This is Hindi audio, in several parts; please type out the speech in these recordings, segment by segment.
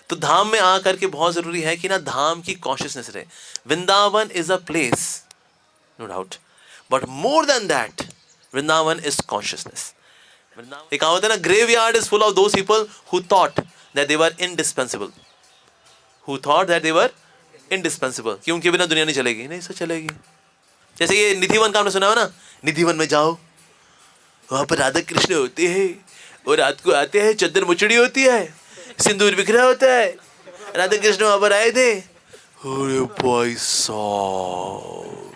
तो धाम में आकर के बहुत जरूरी है कि ना धाम की कॉन्शियसनेस रहे. Vrindavan is a place, no doubt, but more than that Vrindavan is consciousness. एक कहावत है ना, graveyard is full of those people who thought that they were indispensable, who thought that they were indispensable, कि उनके बिना दुनिया नहीं चलेगी. नहीं सर, चलेगी. जैसे ये निधिवन का आपने सुना हो ना, निधिवन में जाओ, वहां पर राधा कृष्ण होते हैं और रात को आते हैं, चद्दर मुचड़ी होती है, सिंदूर बिखरा होता है. राधा कृष्ण वहां पर आए थे. अरे भाई साहब.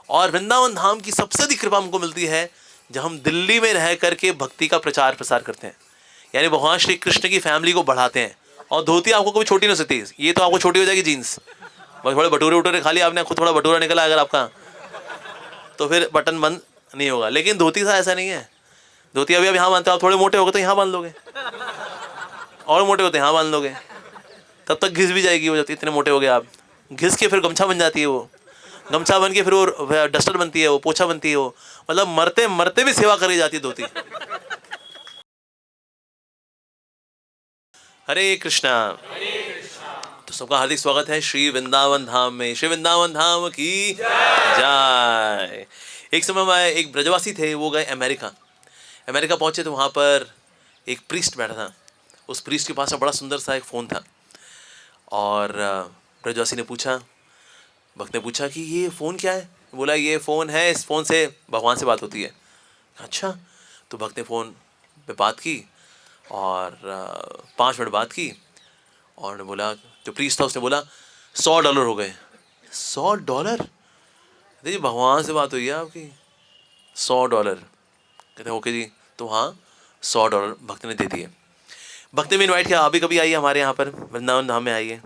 और वृंदावन धाम की सबसे अधिक कृपा हमको मिलती है जब हम दिल्ली में रह करके भक्ति का प्रचार प्रसार करते हैं, यानी भगवान श्री कृष्ण की फैमिली को बढ़ाते हैं. और धोती आपको कभी छोटी नहीं हो सकती, ये तो आपको छोटी हो जाएगी जीन्स. बस थोड़े भटूरे उटूरे खा लिया आपने, खुद थोड़ा भटूरा निकला अगर आपका, तो फिर बटन बंद नहीं होगा. लेकिन धोती सा ऐसा नहीं है. धोती अभी यहाँ बांधते हो, आप थोड़े मोटे हो गए तो यहाँ बांध लोगे, और मोटे होते यहाँ बांध लोगे, तब तक घिस भी जाएगी वो. जब इतने मोटे हो गए आप, घिस के फिर गमछा बन जाती है वो, गमछा बन के फिर वो डस्टर बनती है, वो पोछा बनती है वो. मतलब मरते मरते भी सेवा करी जाती है धोती. हरे कृष्णा. तो सबका हार्दिक स्वागत है श्री वृंदावन धाम में. श्री वृंदावन धाम की जय. एक समय में एक ब्रजवासी थे, वो गए अमेरिका. अमेरिका पहुंचे तो वहाँ पर एक प्रीस्ट बैठा था. उस प्रीस्ट के पास में बड़ा सुंदर सा एक फ़ोन था. और ब्रजवासी ने पूछा, भक्त ने पूछा कि ये फ़ोन क्या है. बोला ये फ़ोन है, इस फ़ोन से भगवान से बात होती है. अच्छा. तो भक्त ने फ़ोन पे बात की और 5 मिनट बात की. और ने बोला, जो प्रीस्ट था उसने बोला $100 हो गए. $100? देखिए भगवान से बात हुई है आपकी, $100. कहते हैं ओके जी. तो हाँ, $100 भक्त ने दे दिए. भक्त ने भी इन्वाइट किया, अभी कभी आइए हमारे यहाँ पर वृंदावन धाम में आइए.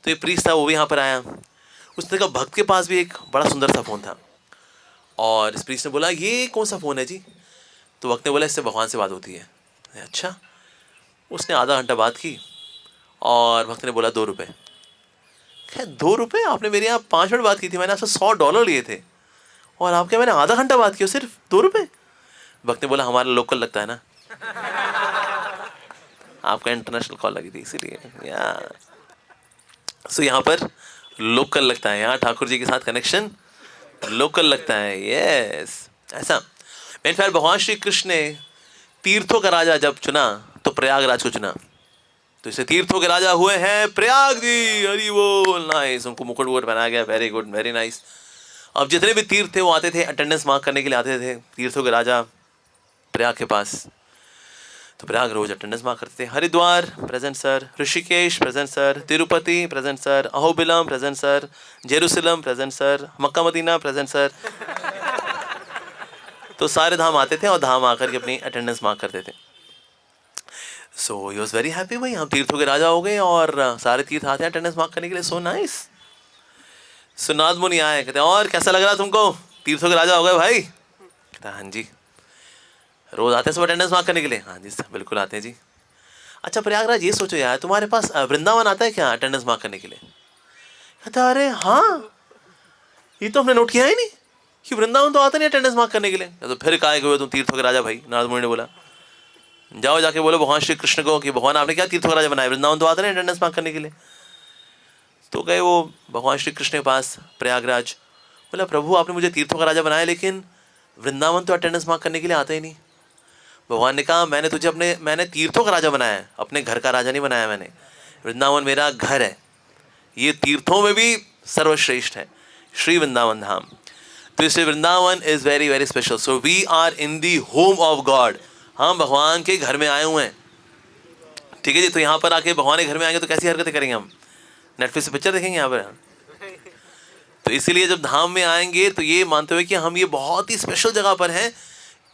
तो ये प्रीस्ट था, वो भी यहाँ पर आया. उसने कहा भक्त के पास भी एक बड़ा सुंदर सा फ़ोन था. और इस प्रीस्ट ने बोला ये कौन सा फ़ोन है जी. तो भक्त ने बोला इससे भगवान से बात होती है. अच्छा. उसने आधा घंटा बात की और भक्त ने बोला ₹2. क्या ₹2? आपने मेरे यहाँ 5 मिनट बात की थी, मैंने आपसे $100 लिए थे, और आपके मैंने आधा घंटा बात की, सिर्फ ₹2. भक्त ने बोला हमारा लोकल लगता है ना, आपका इंटरनेशनल कॉल लगी थी इसीलिए. सो यहाँ पर लोकल लगता है, यहाँ ठाकुर जी के साथ कनेक्शन लोकल लगता है. यस, ऐसा. इनफैक्ट भगवान श्री कृष्ण ने तीर्थों का राजा जब चुना तो प्रयागराज को चुना. तो इसे तीर्थों के राजा हुए हैं प्रयाग जी. हरि बोल. नाइस. उनको मुकुट वुकुट बनाया गया. Very good, very nice. अब जितने भी तीर्थ थे वो आते थे, अटेंडेंस मार्क करने के लिए आते थे तीर्थों के राजा प्रयाग के पास. तो प्रयाग रोज अटेंडेंस मार्क करते थे. Haridwar present sir, Rishikesh present sir, Tirupati present sir, Ahobilam present sir, Jerusalem present sir, Mecca Medina present sir. तो सारे धाम आते थे और धाम आकर के अपनी अटेंडेंस मार्क करते थे. सो ही वॉज वेरी हैप्पी. भाई हम तीर्थों के राजा हो गए और सारे तीर्थ आते हैं अटेंडेंस मार्क करने के लिए. So nice. सो नारद मुनि आए, कहते हैं और कैसा लग रहा तुमको, तीर्थों के राजा हो गए भाई. कहता हाँ जी. रोज आते हैं सब अटेंडेंस मार्क करने के लिए. हाँ जी सर बिल्कुल आते हैं जी. अच्छा प्रयागराज ये सोचो यार, तुम्हारे पास वृंदावन आता है क्या अटेंडेंस मार्क करने के लिए. कहता अरे हाँ, ये तो हमने नोट किया ही नहीं कि वृंदावन तो आता नहीं अटेंडेंस मार्क करने के लिए. तो फिर काहे हुए तुम तीर्थों के राजा भाई. नारद मुनि ने बोला जाओ जाके बोलो भगवान श्री कृष्ण को कि भगवान आपने क्या तीर्थों का राजा बनाया, वृंदावन तो आता नहीं अटेंडेंस मार्क करने के लिए. तो गए वो भगवान श्री कृष्ण के पास प्रयागराज. बोला प्रभु आपने मुझे तीर्थों का राजा बनाया, लेकिन वृंदावन तो अटेंडेंस मार्क करने के लिए आता ही नहीं. भगवान ने कहा मैंने तीर्थों का राजा बनाया है, अपने घर का राजा नहीं बनाया मैंने. वृंदावन मेरा घर है, ये तीर्थों में भी सर्वश्रेष्ठ है, श्री वृंदावन धाम. तो इसलिए Vrindavan is very very special. So we are in the home of God. हम भगवान के घर में आए हुए हैं. ठीक है जी. तो यहाँ पर आके भगवान के घर में आएंगे तो कैसी हरकतें करेंगे हम, नेटफ्लिक्स पे पिक्चर देखेंगे यहाँ पर. तो इसीलिए जब धाम में आएंगे तो ये मानते हुए कि हम ये बहुत ही स्पेशल जगह पर हैं,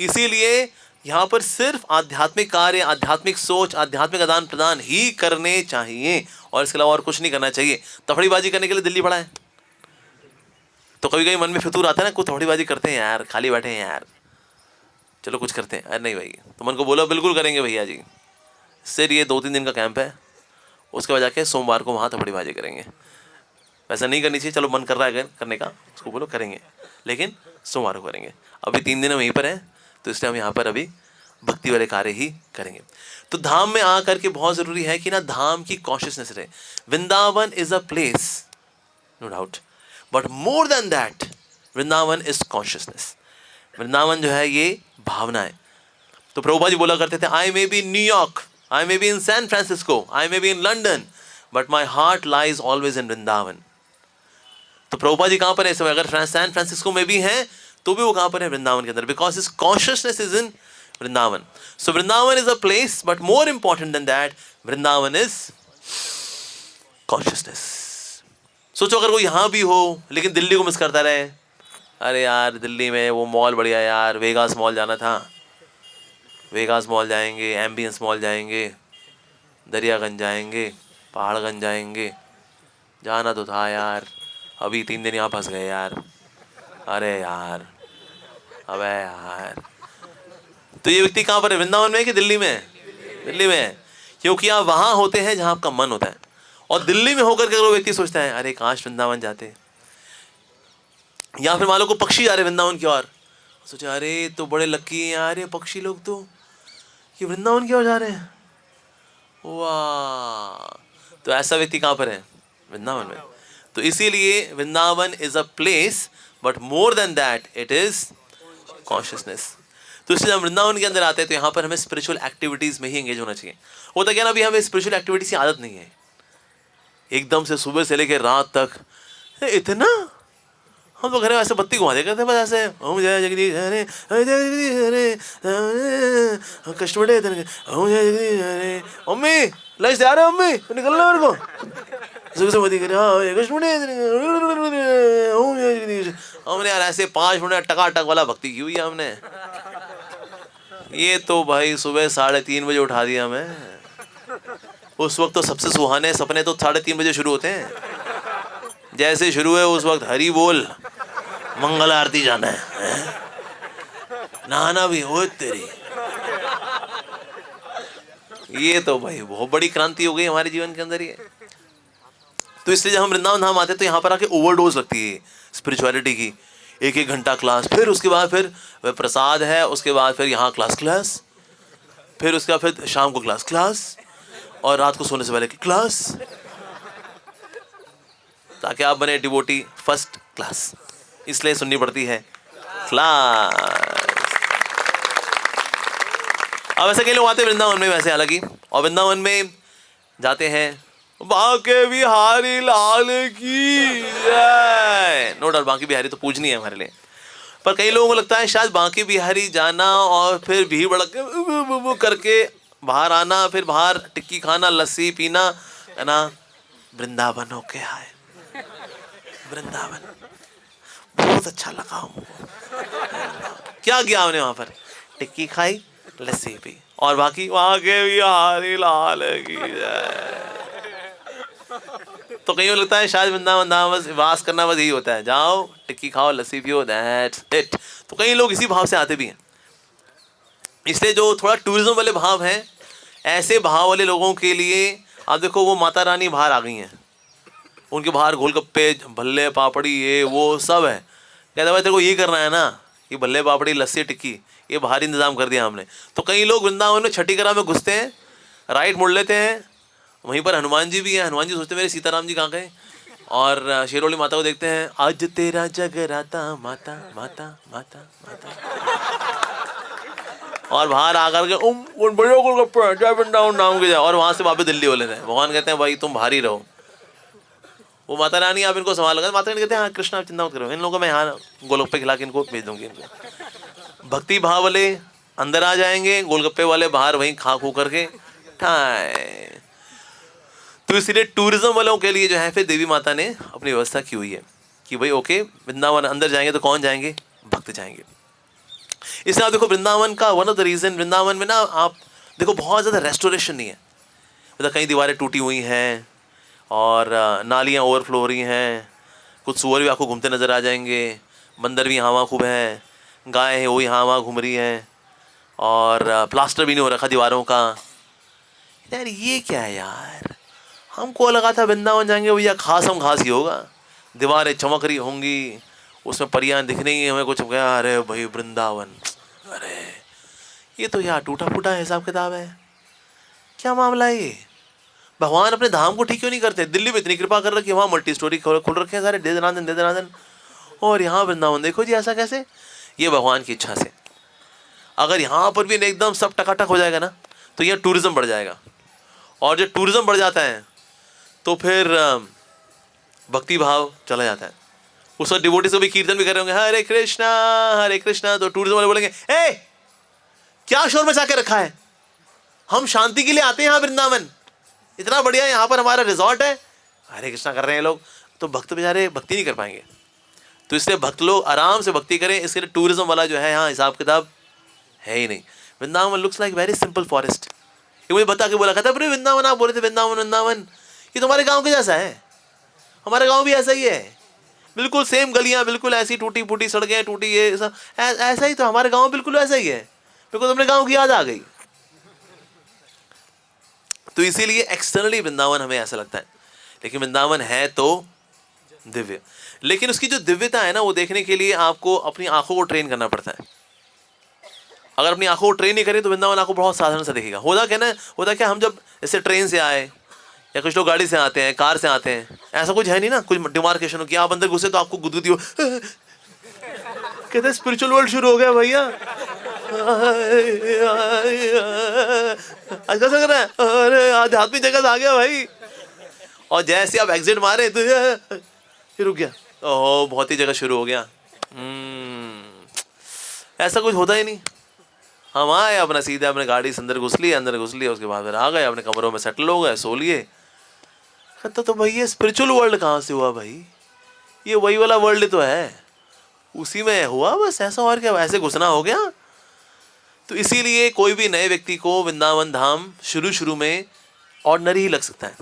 इसीलिए यहाँ पर सिर्फ आध्यात्मिक कार्य, आध्यात्मिक सोच, आध्यात्मिक आदान प्रदान ही करने चाहिए, और इसके अलावा और कुछ नहीं करना चाहिए. तफड़ीबाजी करने के लिए दिल्ली पड़ा है. तो कभी कभी मन में फितूर आता है ना, कुछ तफड़ीबाजी करते हैं यार, खाली बैठे हैं यार, चलो कुछ करते हैं. अरे नहीं भाई, तो मन को बोलो बिल्कुल करेंगे भैया जी. सिर्फ ये 2-3 दिन का कैंप है, उसके बाद जाके सोमवार को वहाँ तफड़ीबाजी करेंगे. वैसा नहीं करनी चाहिए. चलो मन कर रहा है करने का, उसको बोलो करेंगे, लेकिन सोमवार को करेंगे. अभी 3 दिन हम वहीं पर हैं, तो इसलिए हम यहाँ पर अभी भक्ति वाले कार्य ही करेंगे। तो धाम में आकर के बहुत जरूरी है कि ना धाम की कॉन्शियसनेस रहे। Vrindavan is a place, no doubt, but more than that Vrindavan is consciousness. Vrindavan जो है ये भावना है। तो प्रभुपाद जी बोला करते थे, I may be in New York, I may be in San Francisco, I may be in London, but my heart lies always in Vrindavan. तो प्रभुपाद जी कहाँ पर है इस समय? अगर सैन फ्रांसिस्को में भी हैं तो भी वो कहाँ पर है? वृंदावन के अंदर, because his consciousness is in Vrindavan. So Vrindavan is a place, but more important than that Vrindavan is consciousness. सोचो अगर वो यहाँ भी हो लेकिन दिल्ली को मिस करता रहे, अरे यार दिल्ली में वो मॉल बढ़िया यार, वेगास मॉल जाना था, वेगास मॉल जाएंगे, एम्बियंस मॉल जाएंगे, दरियागंज जाएंगे, पहाड़गंज जाएंगे, जाना तो था यार, अभी 3 दिन यहाँ फंस गए यार, अरे यार, अबे यार। तो ये व्यक्ति कहाँ पर है? वृंदावन में कि दिल्ली में? दिल्ली में, क्योंकि आप वहाँ होते हैं जहाँ आपका मन होता है। और दिल्ली में होकर के वो व्यक्ति सोचता है अरे काश वृंदावन जाते। या फिर मान लो को पक्षी जा रहे वृंदावन की ओर, सोचा अरे तो बड़े लकी हैं यार ये पक्षी लोग, तो ये वृंदावन की ओर जा रहे हैं, वाह। तो ऐसा व्यक्ति कहाँ पर है? वृंदावन में। तो इसीलिए Vrindavan is a place, but more than that it is consciousness. तो इसलिए हम वृंदावन के अंदर आते हैं तो यहाँ पर हमें स्पिरिचुअल एक्टिविटीज में ही एंगेज होना चाहिए। होता क्या ना, अभी हमें स्पिरिचुअल एक्टिविटीज की आदत नहीं है, एकदम से सुबह से लेकर रात तक इतना हम तो घर में ऐसे बत्ती घुमा दे करते बस ऐसे, ओम जय जगदीश हरे, जय जगदीश हरे, कस्टमर डे, ओम जय जगदीश हरे, मम्मी लंच तैयार है, मम्मी निकलना मेरे को, सुबह करे हाँ कस्टमर डे, ओम जय जगदीश। हमने यार ऐसे 5 मिनट टकाटक वाला भक्ति की हुई है हमने। ये तो भाई सुबह 3:30 बजे उठा दिया हमें। उस वक्त तो सबसे सुहाने सपने तो 3:30 बजे शुरू होते हैं। जैसे शुरू है उस वक्त हरी बोल, मंगल आरती जाना है, नहाना भी हो तेरी। ये तो भाई बहुत बड़ी क्रांति हो गई हमारे जीवन के अंदर ये। तो इसलिए जब हम वृंदावन धाम आते हैं तो यहाँ पर आके ओवरडोज लगती है स्पिरिचुअलिटी की। 1-1 घंटा क्लास, फिर उसके बाद फिर प्रसाद है, उसके बाद फिर यहाँ क्लास, फिर उसके बाद फिर शाम को क्लास, और रात को सोने से पहले की क्लास, ताकि आप बने डिवोटी फर्स्ट क्लास। इसलिए सुननी पड़ती है क्लास। अब ऐसे कई लोग आते हैं वृंदावन में वैसे अलग ही, और वृंदावन में जाते हैं बांके बिहारी लाल की जय। नो डाउट बांके बिहारी तो पूजनी है हमारे लिए, पर कई लोगों को लगता है शायद बांके बिहारी जाना और फिर भीड़ भड़क करके बाहर आना, फिर बाहर टिक्की खाना, लस्सी पीना, है ना, वृंदावन होके आए, वृंदावन बहुत अच्छा लगा हमको। क्या किया हमने वहां पर? टिक्की खाई, लस्सी पी, और बाकी वहां के बिहारी लाल की जय। तो कहीं लगता है शायद वृंदावन धाम बस वास करना बस यही होता है, जाओ टिक्की खाओ लस्सी पियो, दैट्स इट। तो कई लोग इसी भाव से आते भी हैं। इसलिए जो थोड़ा टूरिज्म वाले भाव हैं, ऐसे भाव वाले लोगों के लिए आप देखो वो माता रानी बाहर आ गई हैं, उनके बाहर गोलगप्पे, भल्ले, पापड़ी, ये वो सब है। कहता भाई तेरे को ये करना है ना, ये भल्ले पापड़ी लस्सी टिक्की ये बाहर इंतजाम कर दिया हमने। तो कई लोग वृंदावन में छठी करा में घुसते हैं, राइट मुड़ लेते हैं, वहीं पर हनुमान जी भी हैं। हनुमान जी सोचते हैं मेरे सीताराम जी कहाँ गए, और शेरोली माता को देखते हैं, आज तेरा जगराता माता माता माता माता, और बाहर आकर के बढ़िया गोलगप्पे जय वृंदावन नाम के जाए, और वहाँ से वापस दिल्ली बोले थे। भगवान कहते हैं भाई तुम भारी रहो, वो माता रानी आप इनको संभाल लगा। माता रानी कहते हैं हाँ कृष्ण आप चिंता मत करो, इन लोगों को मैं यहाँ गोलगप्पे खिला के इनको भेज दूंगी। इनको भक्ति भाव वाले अंदर आ जाएंगे, गोलगप्पे वाले बाहर वहीं खा खू करके ठाए। तो इसलिए टूरिज्म वालों के लिए जो है फिर देवी माता ने अपनी व्यवस्था की हुई है कि भाई ओके वृंदावन अंदर जाएंगे तो कौन जाएंगे? भक्त जाएंगे। इसलिए आप देखो वृंदावन का one of the reason, Vrindavan में ना आप देखो बहुत ज़्यादा रेस्टोरेशन नहीं है, मतलब कई दीवारें टूटी हुई हैं और नालियाँ ओवरफ्लो हो रही हैं, कुछ सूअर भी आपको घूमते नज़र आ जाएंगे, बंदर भी यहाँ वहाँ खूब हैं, गाय है वो यहाँ वहाँ घूम रही हैं, और प्लास्टर भी नहीं हो रखा दीवारों का। यार ये क्या है यार, हमको लगा था वृंदावन जाएंगे भैया खास हम खास ही होगा, दीवारें चमक रही होंगी, उसमें परियां दिख रही हैं हमें कुछ, गया अरे भाई वृंदावन, अरे ये तो यार टूटा फूटा हिसाब किताब है, क्या मामला है ये? भगवान अपने धाम को ठीक क्यों नहीं करते? दिल्ली में इतनी कृपा कर रखी है, वहाँ मल्टी स्टोरी खुल रखे हैं सारे, दे दनादन, और यहाँ वृंदावन देखो जी ऐसा कैसे? ये भगवान की इच्छा से। अगर यहाँ पर भी एकदम सब टकाटक हो जाएगा ना तो यहाँ टूरिज्म बढ़ जाएगा, और जब टूरिज्म बढ़ जाता है तो फिर भक्ति भाव चला जाता है। उस वक्त डिवोटीज को भी कीर्तन भी कर रहे होंगे हरे कृष्णा, तो टूरिज्म वाले बोलेंगे ए क्या शोर मचा के रखा है, हम शांति के लिए आते हैं यहाँ वृंदावन, इतना बढ़िया यहाँ पर हमारा रिजॉर्ट है, हरे कृष्णा कर रहे हैं लोग, तो भक्त बेचारे भक्ति नहीं कर पाएंगे। तो इसलिए भक्त लोग आराम से भक्ति करें, इसके लिए टूरिज्म वाला जो है यहाँ हिसाब किताब है ही नहीं। Vrindavan looks like very simple forest. ये मुझे बता के बोला कहता अरे वृंदावन, आप बोले थे वृंदावन, ये तुम्हारे गाँव के जैसा है, हमारा गाँव भी ऐसा ही है, बिल्कुल सेम गलियाँ, बिल्कुल ऐसी टूटी फूटी सड़कें, टूटी ये सब ऐसा ही, तो हमारे गाँव बिल्कुल ऐसा ही है, बिल्कुल अपने गाँव की याद आ गई। तो इसीलिए एक्सटर्नली वृंदावन हमें ऐसा लगता है, लेकिन वृंदावन है तो दिव्य। लेकिन उसकी जो दिव्यता है ना, वो देखने के लिए आपको अपनी आंखों को ट्रेन करना पड़ता है। अगर अपनी आंखों को ट्रेन नहीं करें तो वृंदावन आपको बहुत साधारण सा दिखेगा। होता क्या, हम जब जैसे ट्रेन से आए या कुछ लोग गाड़ी से आते हैं, कार से आते हैं, ऐसा कुछ है नहीं ना, कुछ डिमार्केशन हो कि आप अंदर घुसे तो आपको गुदगुदी हो, कहते स्पिरिचुअल वर्ल्ड शुरू हो गया भैया, ऐसा लग रहा है, अरे आध्यात्मिक जगत आ गया भाई। और जैसे आप एग्जिट मारे तो ये रुक गया, ओह बहुत ही जगह शुरू हो गया। ऐसा कुछ होता ही नहीं। हम आए अपना सीधे अपने गाड़ी से अंदर घुस लिए, उसके बाद फिर आ गए अपने कमरों में, सेटल हो गए, सो लिए। तो भाई ये स्पिरिचुअल वर्ल्ड कहाँ से हुआ भाई, ये वही वाला वर्ल्ड तो है, उसी में हुआ बस, ऐसा और क्या, ऐसे घुसना हो गया। तो इसीलिए कोई भी नए व्यक्ति को वृंदावन धाम शुरू में ऑर्डिनरी ही लग सकता है,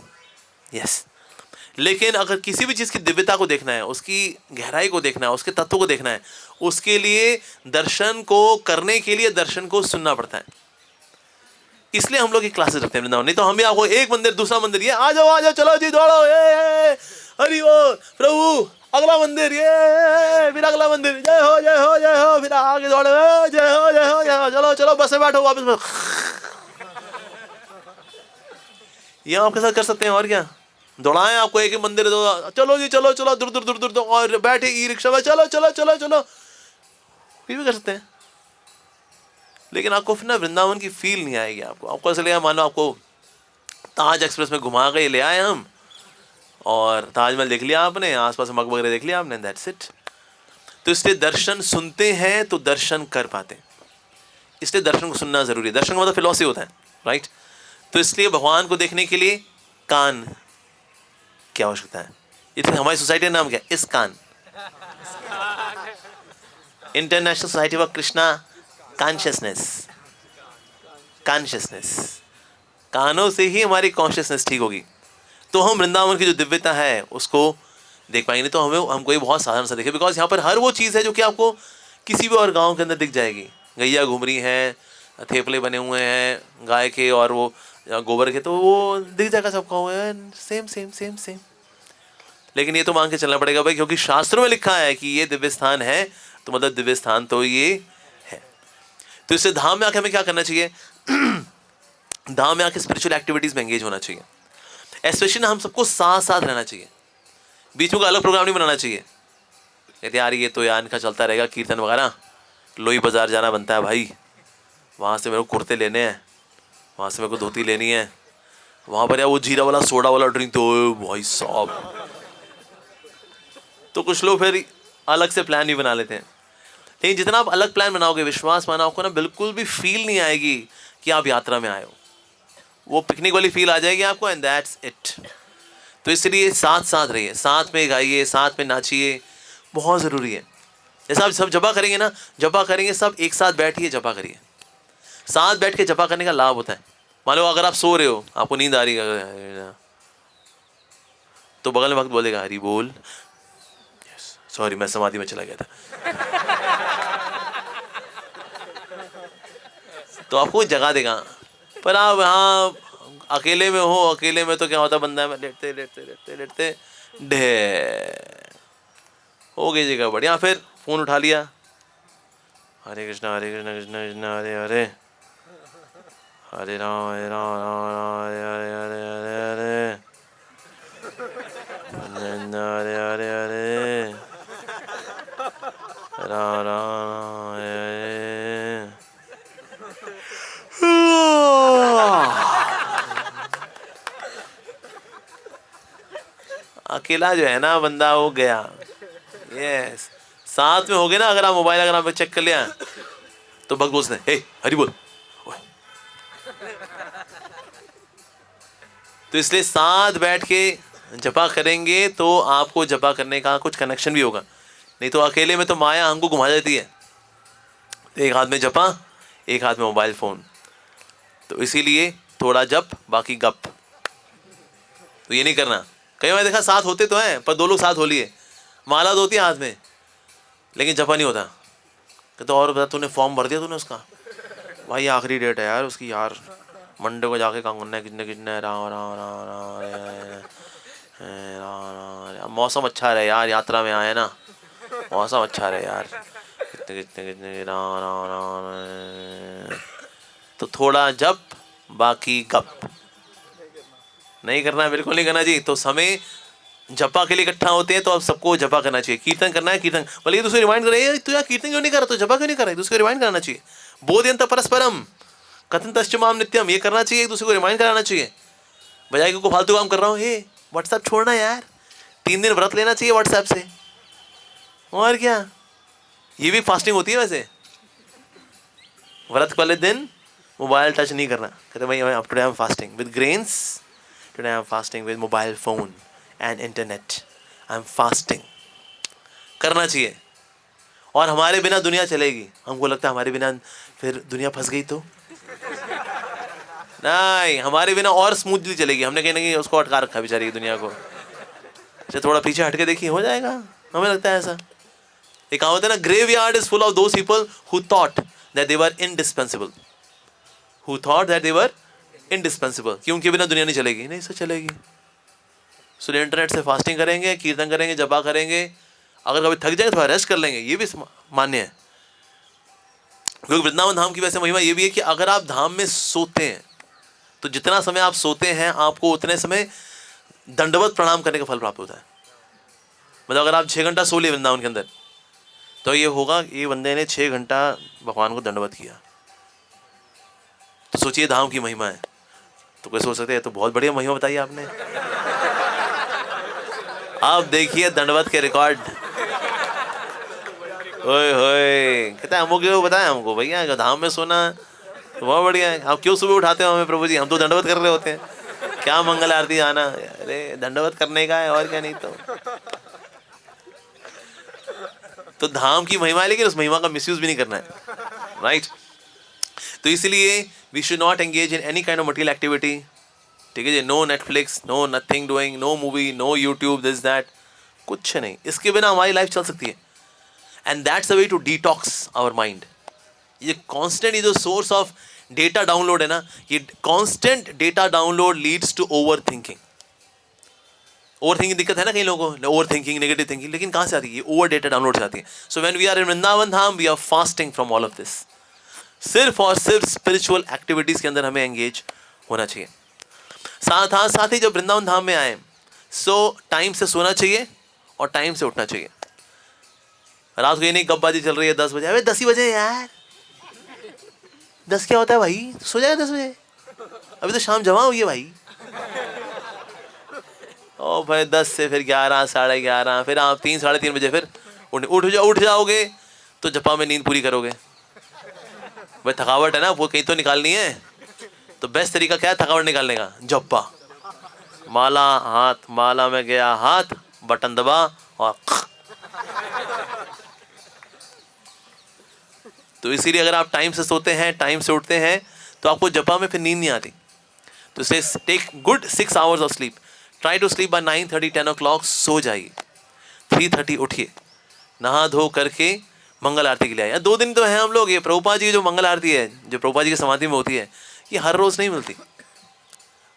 यस। लेकिन अगर किसी भी चीज़ की दिव्यता को देखना है, उसकी गहराई को देखना है, उसके तत्व को देखना है, उसके लिए दर्शन को करने के लिए दर्शन को सुनना पड़ता है। इसलिए हम लोग ये क्लासेस रखते हैं वृंदावन। नहीं तो हम भी आपको एक मंदिर दूसरा मंदिर, ये आ जाओ चलो जी दौड़ो, ये हरि बोल प्रभु, अगला मंदिर, ये फिर अगला मंदिर, जय हो, फिर आगे दौड़ो, जय हो, चलो बस में बैठो वापस में। ये आपके साथ कर सकते हैं, और क्या, दौड़ाएं आपको एक ही मंदिर, दो चलो जी चलो दूर, और बैठे ई रिक्शा में, चलो फिर भी कर सकते हैं। लेकिन आपको फिर ना वृंदावन की फील नहीं आएगी। आपको ऐसा लगेगा मानो आपको ताज एक्सप्रेस में घुमा के ले आए हम, और ताजमहल देख लिया आपने, आसपास मकबरे देख लिया आपने, दैट्स इट। तो इसलिए दर्शन सुनते हैं तो दर्शन कर पाते हैं, इसलिए दर्शन को सुनना जरूरी है। दर्शन का मतलब फिलॉसफी होता है, राइट। तो इसलिए भगवान को देखने के लिए कान की आवश्यकता है। इतनी हमारी सोसाइटी का नाम क्या है, ISKCON, international society for Krishna consciousness. कानों से ही हमारी कॉन्शियसनेस ठीक होगी, तो हम वृंदावन की जो दिव्यता है उसको देख पाएंगे। नहीं तो हमको ये बहुत साधारण सा दिखे, बिकॉज यहाँ पर हर वो चीज़ है जो कि आपको किसी भी और गांव के अंदर दिख जाएगी। गैया घूम रही हैं, थेपले बने हुए हैं गाय के और वो गोबर के, तो वो दिख जाएगा सबको, सेम। लेकिन ये तो मांग के चलना पड़ेगा भाई, क्योंकि शास्त्रों में लिखा है कि ये दिव्य स्थान है, तो मतलब दिव्य स्थान तो ये है। तो इससे धाम में आके हमें क्या करना चाहिए, धाम में आके स्पिरिचुअल एक्टिविटीज़ में एंगेज होना चाहिए। स्पेशली ना हम सबको साथ रहना चाहिए, बीच में कोई अलग प्रोग्राम नहीं बनाना चाहिए। कहते यार ये तो यार इनका चलता रहेगा कीर्तन वगैरह, लोई बाजार जाना बनता है भाई, वहाँ से मेरे को कुर्ते लेने हैं, वहाँ से मेरे को धोती लेनी है, वहाँ पर यार वो जीरा वाला सोडा वाला ड्रिंक, तो भाई साहब। तो कुछ लोग फिर अलग से प्लान भी बना लेते हैं। लेकिन जितना आप अलग प्लान बनाओगे, विश्वास माना, आपको ना बिल्कुल भी फील नहीं आएगी कि आप यात्रा में आए हो। वो पिकनिक वाली फील आ जाएगी आपको, एंड दैट्स इट। तो इसलिए साथ रहिए, साथ में गाइए, साथ में नाचिए, बहुत ज़रूरी है। जैसे आप सब जपा करेंगे ना, जपा करेंगे सब एक साथ बैठिए, जपा करिए। साथ बैठ के जपा करने का लाभ होता है। मान लो अगर आप सो रहे हो, आपको नींद आ रही है, तो बगल में वक्त बोलेगा हरी बोल, सॉरी मैं समाधि में चला गया था, तो आपको जगा देगा। पर आप हाँ अकेले में हो, अकेले में तो क्या होता है, बंदा में लेटते ढेर हो गई जगह बढ़िया, फिर फोन उठा लिया, हरे कृष्णा कृष्णा कृष्णा हरे हरे, हरे राम हरे राम राम राम हरे हरे हरे हरे हरे हरे हरे राम राम हरे हरे। अकेला जो है ना बंदा वो गया। यस, साथ में हो गए ना, अगर आप मोबाइल अगर आप चेक कर लिया तो भक्त बोलते हैं, हे हरि बोल। तो इसलिए साथ बैठ के जपा करेंगे तो आपको जपा करने का कुछ कनेक्शन भी होगा, नहीं तो अकेले में तो माया हमको घुमा देती है। एक हाथ में जपा, एक हाथ में मोबाइल फोन। तो इसीलिए थोड़ा जप बाकी गप। तो ये नहीं करना। कई बार देखा साथ होते तो हैं पर दो लोग साथ हो लिए, माला तो होती है हाथ में लेकिन जपा नहीं होता। तो और बता, तूने फॉर्म भर दिया तूने उसका? भाई आखिरी डेट है यार उसकी यार, मंडे को जाके काम करना है, कितने कितने राम राम राम राम राम। मौसम अच्छा रहे यार, यात्रा में आए ना, मौसम अच्छा रहे यार, कितने कितने कितने राम राम राम। तो थोड़ा जप बाकी गप नहीं करना, बिल्कुल नहीं करना जी। तो समय जपा के लिए इकट्ठा होते हैं तो अब सबको जपा करना चाहिए। कीर्तन करना है, कीर्तन बोले दूसरे रिमाइंड करे, तू यार कीर्तन क्यों नहीं कर रहा, तो जपा क्यों नहीं कर रहा है, दूसरे को रिमाइंड कराना चाहिए। बोधयंत परस्परम कथन तश्चमाम नित्यम, ये करना चाहिए, एक दूसरे को रिमाइंड कराना चाहिए। बजाय को फालतू काम कर रहा हूँ, हे व्हाट्सएप छोड़ना यार, 3 दिन व्रत लेना चाहिए व्हाट्सएप से। और क्या, ये भी फास्टिंग होती है वैसे, व्रत वाले दिन मोबाइल टच नहीं करना। कहते भाई today I am fasting with grains, today I am fasting with mobile phone and internet, I am fasting. करना चाहिए। और हमारे बिना दुनिया चलेगी, हमको लगता है हमारे बिना फिर दुनिया फंस गई तो नहीं, हमारे बिना और स्मूथली चलेगी। हमने कहीं ना कहीं उसको अटका रखा बेचारी दुनिया को। अच्छा थोड़ा पीछे हटके देखिए, हो जाएगा, हमें लगता है ऐसा। एक कहावत है ना, graveyard is full of those people who thought that they were indispensable, who thought that they were indispensable, कि उनके बिना दुनिया नहीं चलेगी। नहीं सर चलेगी। सो इंटरनेट से फास्टिंग करेंगे, कीर्तन करेंगे, जपा करेंगे, अगर कभी थक जाए तो रेस्ट कर लेंगे, ये भी मान्य है। क्योंकि वृंदावन धाम की वैसे महिमा ये भी है कि अगर आप धाम में सोते हैं तो जितना समय आप सोते हैं आपको उतने समय दंडवत प्रणाम करने का फल प्राप्त होता है। मतलब अगर आप 6 घंटा सो लिए वृंदावन के अंदर तो ये होगा, ये बंदे ने 6 घंटा भगवान को दंडवत किया। तो सोचिए धाम की महिमा है। तो कैसे हो सकते हैं, तो बहुत बढ़िया महिमा बताई आपने। आप देखिए दंडवत के रिकॉर्ड। ओए होए, कहता है हमको क्यों बताया हमको भैया धाम में सोना तो बहुत बढ़िया है। आप क्यों सुबह उठाते हो हमें प्रभु जी, हम तो दंडवत कर रहे होते हैं। क्या मंगल आरती आना, अरे दंडवत करने का है और क्या, नहीं तो धाम की महिमा है, लेकिन उस महिमा का मिसयूज भी नहीं करना है, राइट। तो इसलिए we should not engage in any kind of material activity. ठीक है जी, no Netflix, no nothing doing, no movie, no YouTube, this that, कुछ नहीं। इसके बिना हमारी लाइफ चल सकती है। And that's a way to detox our mind. ये कांस्टेंट, ये जो सोर्स ऑफ डेटा डाउनलोड है ना, ये constant data download leads to overthinking. Overthinking दिक्कत है ना कई लोगों को, ओवर थिंकिंग, नेगेटिव थिंकिंग, लेकिन कहां से आती है? ये ओवर डेटा डाउनलोड से आती है। So when we are in Vrindavan Dham we are fasting from all of this. सिर्फ और सिर्फ स्पिरिचुअल एक्टिविटीज के अंदर हमें एंगेज होना चाहिए। साथ ही जब वृंदावन धाम में आए सो टाइम से सोना चाहिए और टाइम से उठना चाहिए। रात को ये नहीं गपबाजी चल रही है 10 बजे, अरे 10 ही बजे यार, 10 क्या होता है भाई, सो जाए 10 बजे, अभी तो शाम जमा हुई है भाई। ओ भाई 10 से फिर 11, 11:30, फिर आप 3, 3:30 बजे फिर उठ जाओगे तो जपा में नींद पूरी करोगे। भाई थकावट है ना, वो कहीं तो निकालनी है। तो बेस्ट तरीका क्या है थकावट निकालने का? जपा। माला हाथ, माला में गया हाथ, बटन दबा और तो इसीलिए अगर आप टाइम से सोते हैं, टाइम से उठते हैं तो आपको जपा में फिर नींद नहीं आती। तो इसे take good 6 hours of sleep. Try to sleep by 9:30, 10 o'clock सो जाइए। 3:30 उठिए, नहा धो करके मंगल आरती के लिए आइए। 2 दिन तो हैं हम लोग, ये प्रभुपाद जी की जो मंगल आरती है, जो प्रभुपाद जी की समाधि में होती है, ये हर रोज नहीं मिलती।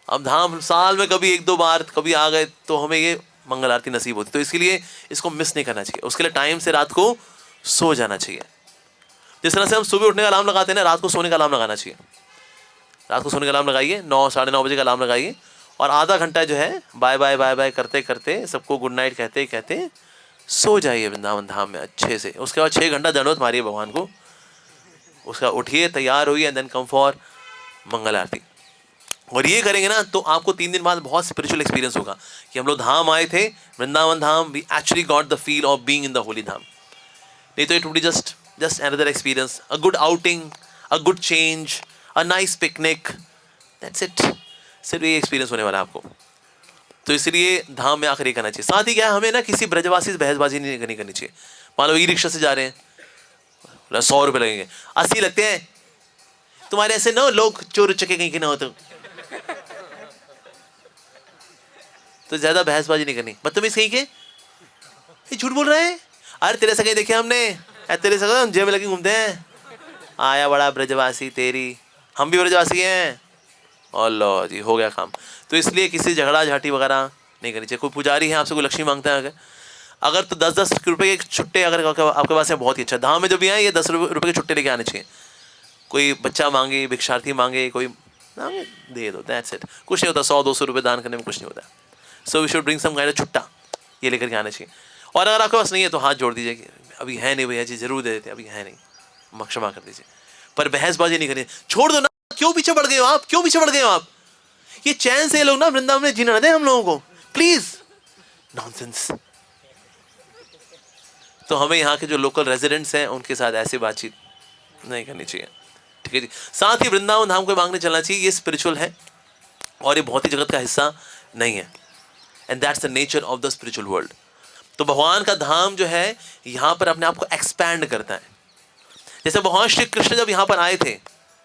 अब धाम साल में कभी 1-2 बार कभी आ गए तो हमें ये मंगल आरती नसीब होती। तो इसलिए इसको मिस नहीं करना चाहिए। उसके लिए टाइम से रात को सो जाना चाहिए। जिस तरह से हम सुबह उठने का अलार्म लगाते हैं ना, रात को सोने का अलार्म लगाना चाहिए। रात को सोने का अलार्म लगाइए, 9 साढ़े 9 बजे का अलार्म लगाइए, और आधा घंटा जो है बाय बाय बाय बाय करते करते, सबको गुड नाइट कहते कहते सो जाइए वृंदावन धाम में अच्छे से। उसके बाद 6 घंटा दंडवत मारिए भगवान को, उसका उठिए, तैयार होइए, एंड देन कम फॉर मंगल आरती। और ये करेंगे ना तो आपको 3 दिन बाद बहुत स्पिरिचुअल एक्सपीरियंस होगा कि हम लोग धाम आए थे, वृंदावन धाम, we actually got the feel of being in the holy dham. नहीं तो it would be just another experience, a good outing, a good change, a nice picnic, that's it. सिर्फ ये एक्सपीरियंस होने वाला है आपको। तो इसलिए धाम में आकर ये करना चाहिए। साथ ही क्या है, हमें ना किसी ब्रजवासी से बहसबाजी नहीं करनी चाहिए। मान लो ई रिक्शा से जा रहे हैं, 100 रुपये लगेंगे, 80 लगते हैं, तुम्हारे ऐसे ना लोग चोर चके कहीं के ना हो तो ज्यादा बहसबाजी नहीं करनी। बदतमीज कहीं के, ये झूठ बोल रहे हैं, अरे तेरे से कहीं देखे हमने, तेरे से हम जेब में लगे घूमते हैं, आया बड़ा ब्रजवासी तेरी, हम भी ब्रजवासी हैं, और लो जी हो गया काम। तो इसलिए किसी झगड़ा झाटी वगैरह नहीं करनी चाहिए। कोई पुजारी है आपसे कोई लक्ष्मी मांगता है अगर तो 10-10 रुपये के छुट्टे अगर आपके पास है, बहुत ही अच्छा। धाम में जब भी आए ये 10 रुपये के छुट्टे लेके आने चाहिए। कोई बच्चा मांगे, भिक्षार्थी मांगे, कोई मांगे, दे दो, दैट्स इट। कुछ नहीं होता, 100-200 रुपये दान करने में कुछ नहीं होता। So we should bring some kind of छुट्टा, ये लेकर के आना चाहिए। और अगर आपके पास नहीं है तो हाथ जोड़ दीजिए कि अभी है नहीं भैया जी, जरूर दे देते, अभी है नहीं, क्षमा कर दीजिए। पर बहसबाजी नहीं करनी, छोड़ दो ना, क्यों पीछे बढ़ गए हो आप, क्यों पीछे बढ़ गए हो आप? ये चैन से ये लोग ना वृंदावन में जीना दे हम लोगों को, प्लीज। नॉनसेंस। तो हमें यहाँ के जो लोकल रेजिडेंट्स हैं उनके साथ ऐसी बातचीत नहीं करनी चाहिए, ठीक है जी। साथ ही वृंदावन धाम को मांगने चलना चाहिए, ये स्पिरिचुअल है और ये भौतिक जगत का हिस्सा नहीं है, and that's the nature of the spiritual world. तो भगवान का धाम जो है यहाँ पर अपने आप को एक्सपैंड करता है। जैसे भगवान श्री कृष्ण जब यहाँ पर आए थे,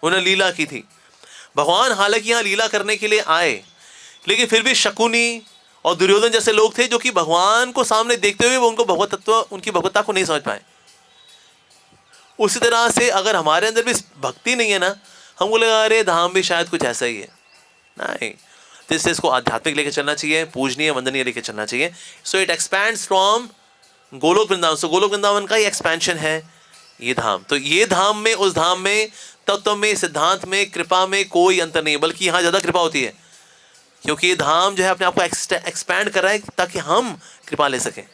उन्होंने लीला की थी। भगवान हालांकि यहाँ लीला करने के लिए आए, लेकिन फिर भी शकुनी और दुर्योधन जैसे लोग थे जो कि भगवान को सामने देखते हुए वो उनको भगवत तत्व, उनकी भगवत्ता को नहीं समझ पाए। उसी तरह से अगर हमारे अंदर भी भक्ति नहीं है ना, हम बोलेगा अरे धाम भी शायद कुछ ऐसा ही है, नहीं। तो इससे इसको आध्यात्मिक लेके चलना चाहिए, पूजनीय वंदनीय लेके चलना चाहिए। So it expands from Golok Vrindavan. So Golok Vrindavan का ही एक्सपेंशन है ये धाम। तो ये धाम में, उस धाम में, तत्व में, सिद्धांत में, कृपा में कोई अंतर नहीं है, बल्कि यहाँ ज़्यादा कृपा होती है, क्योंकि ये धाम जो है अपने आप को एक्सपैंड कर रहा है ताकि हम कृपा ले सकें।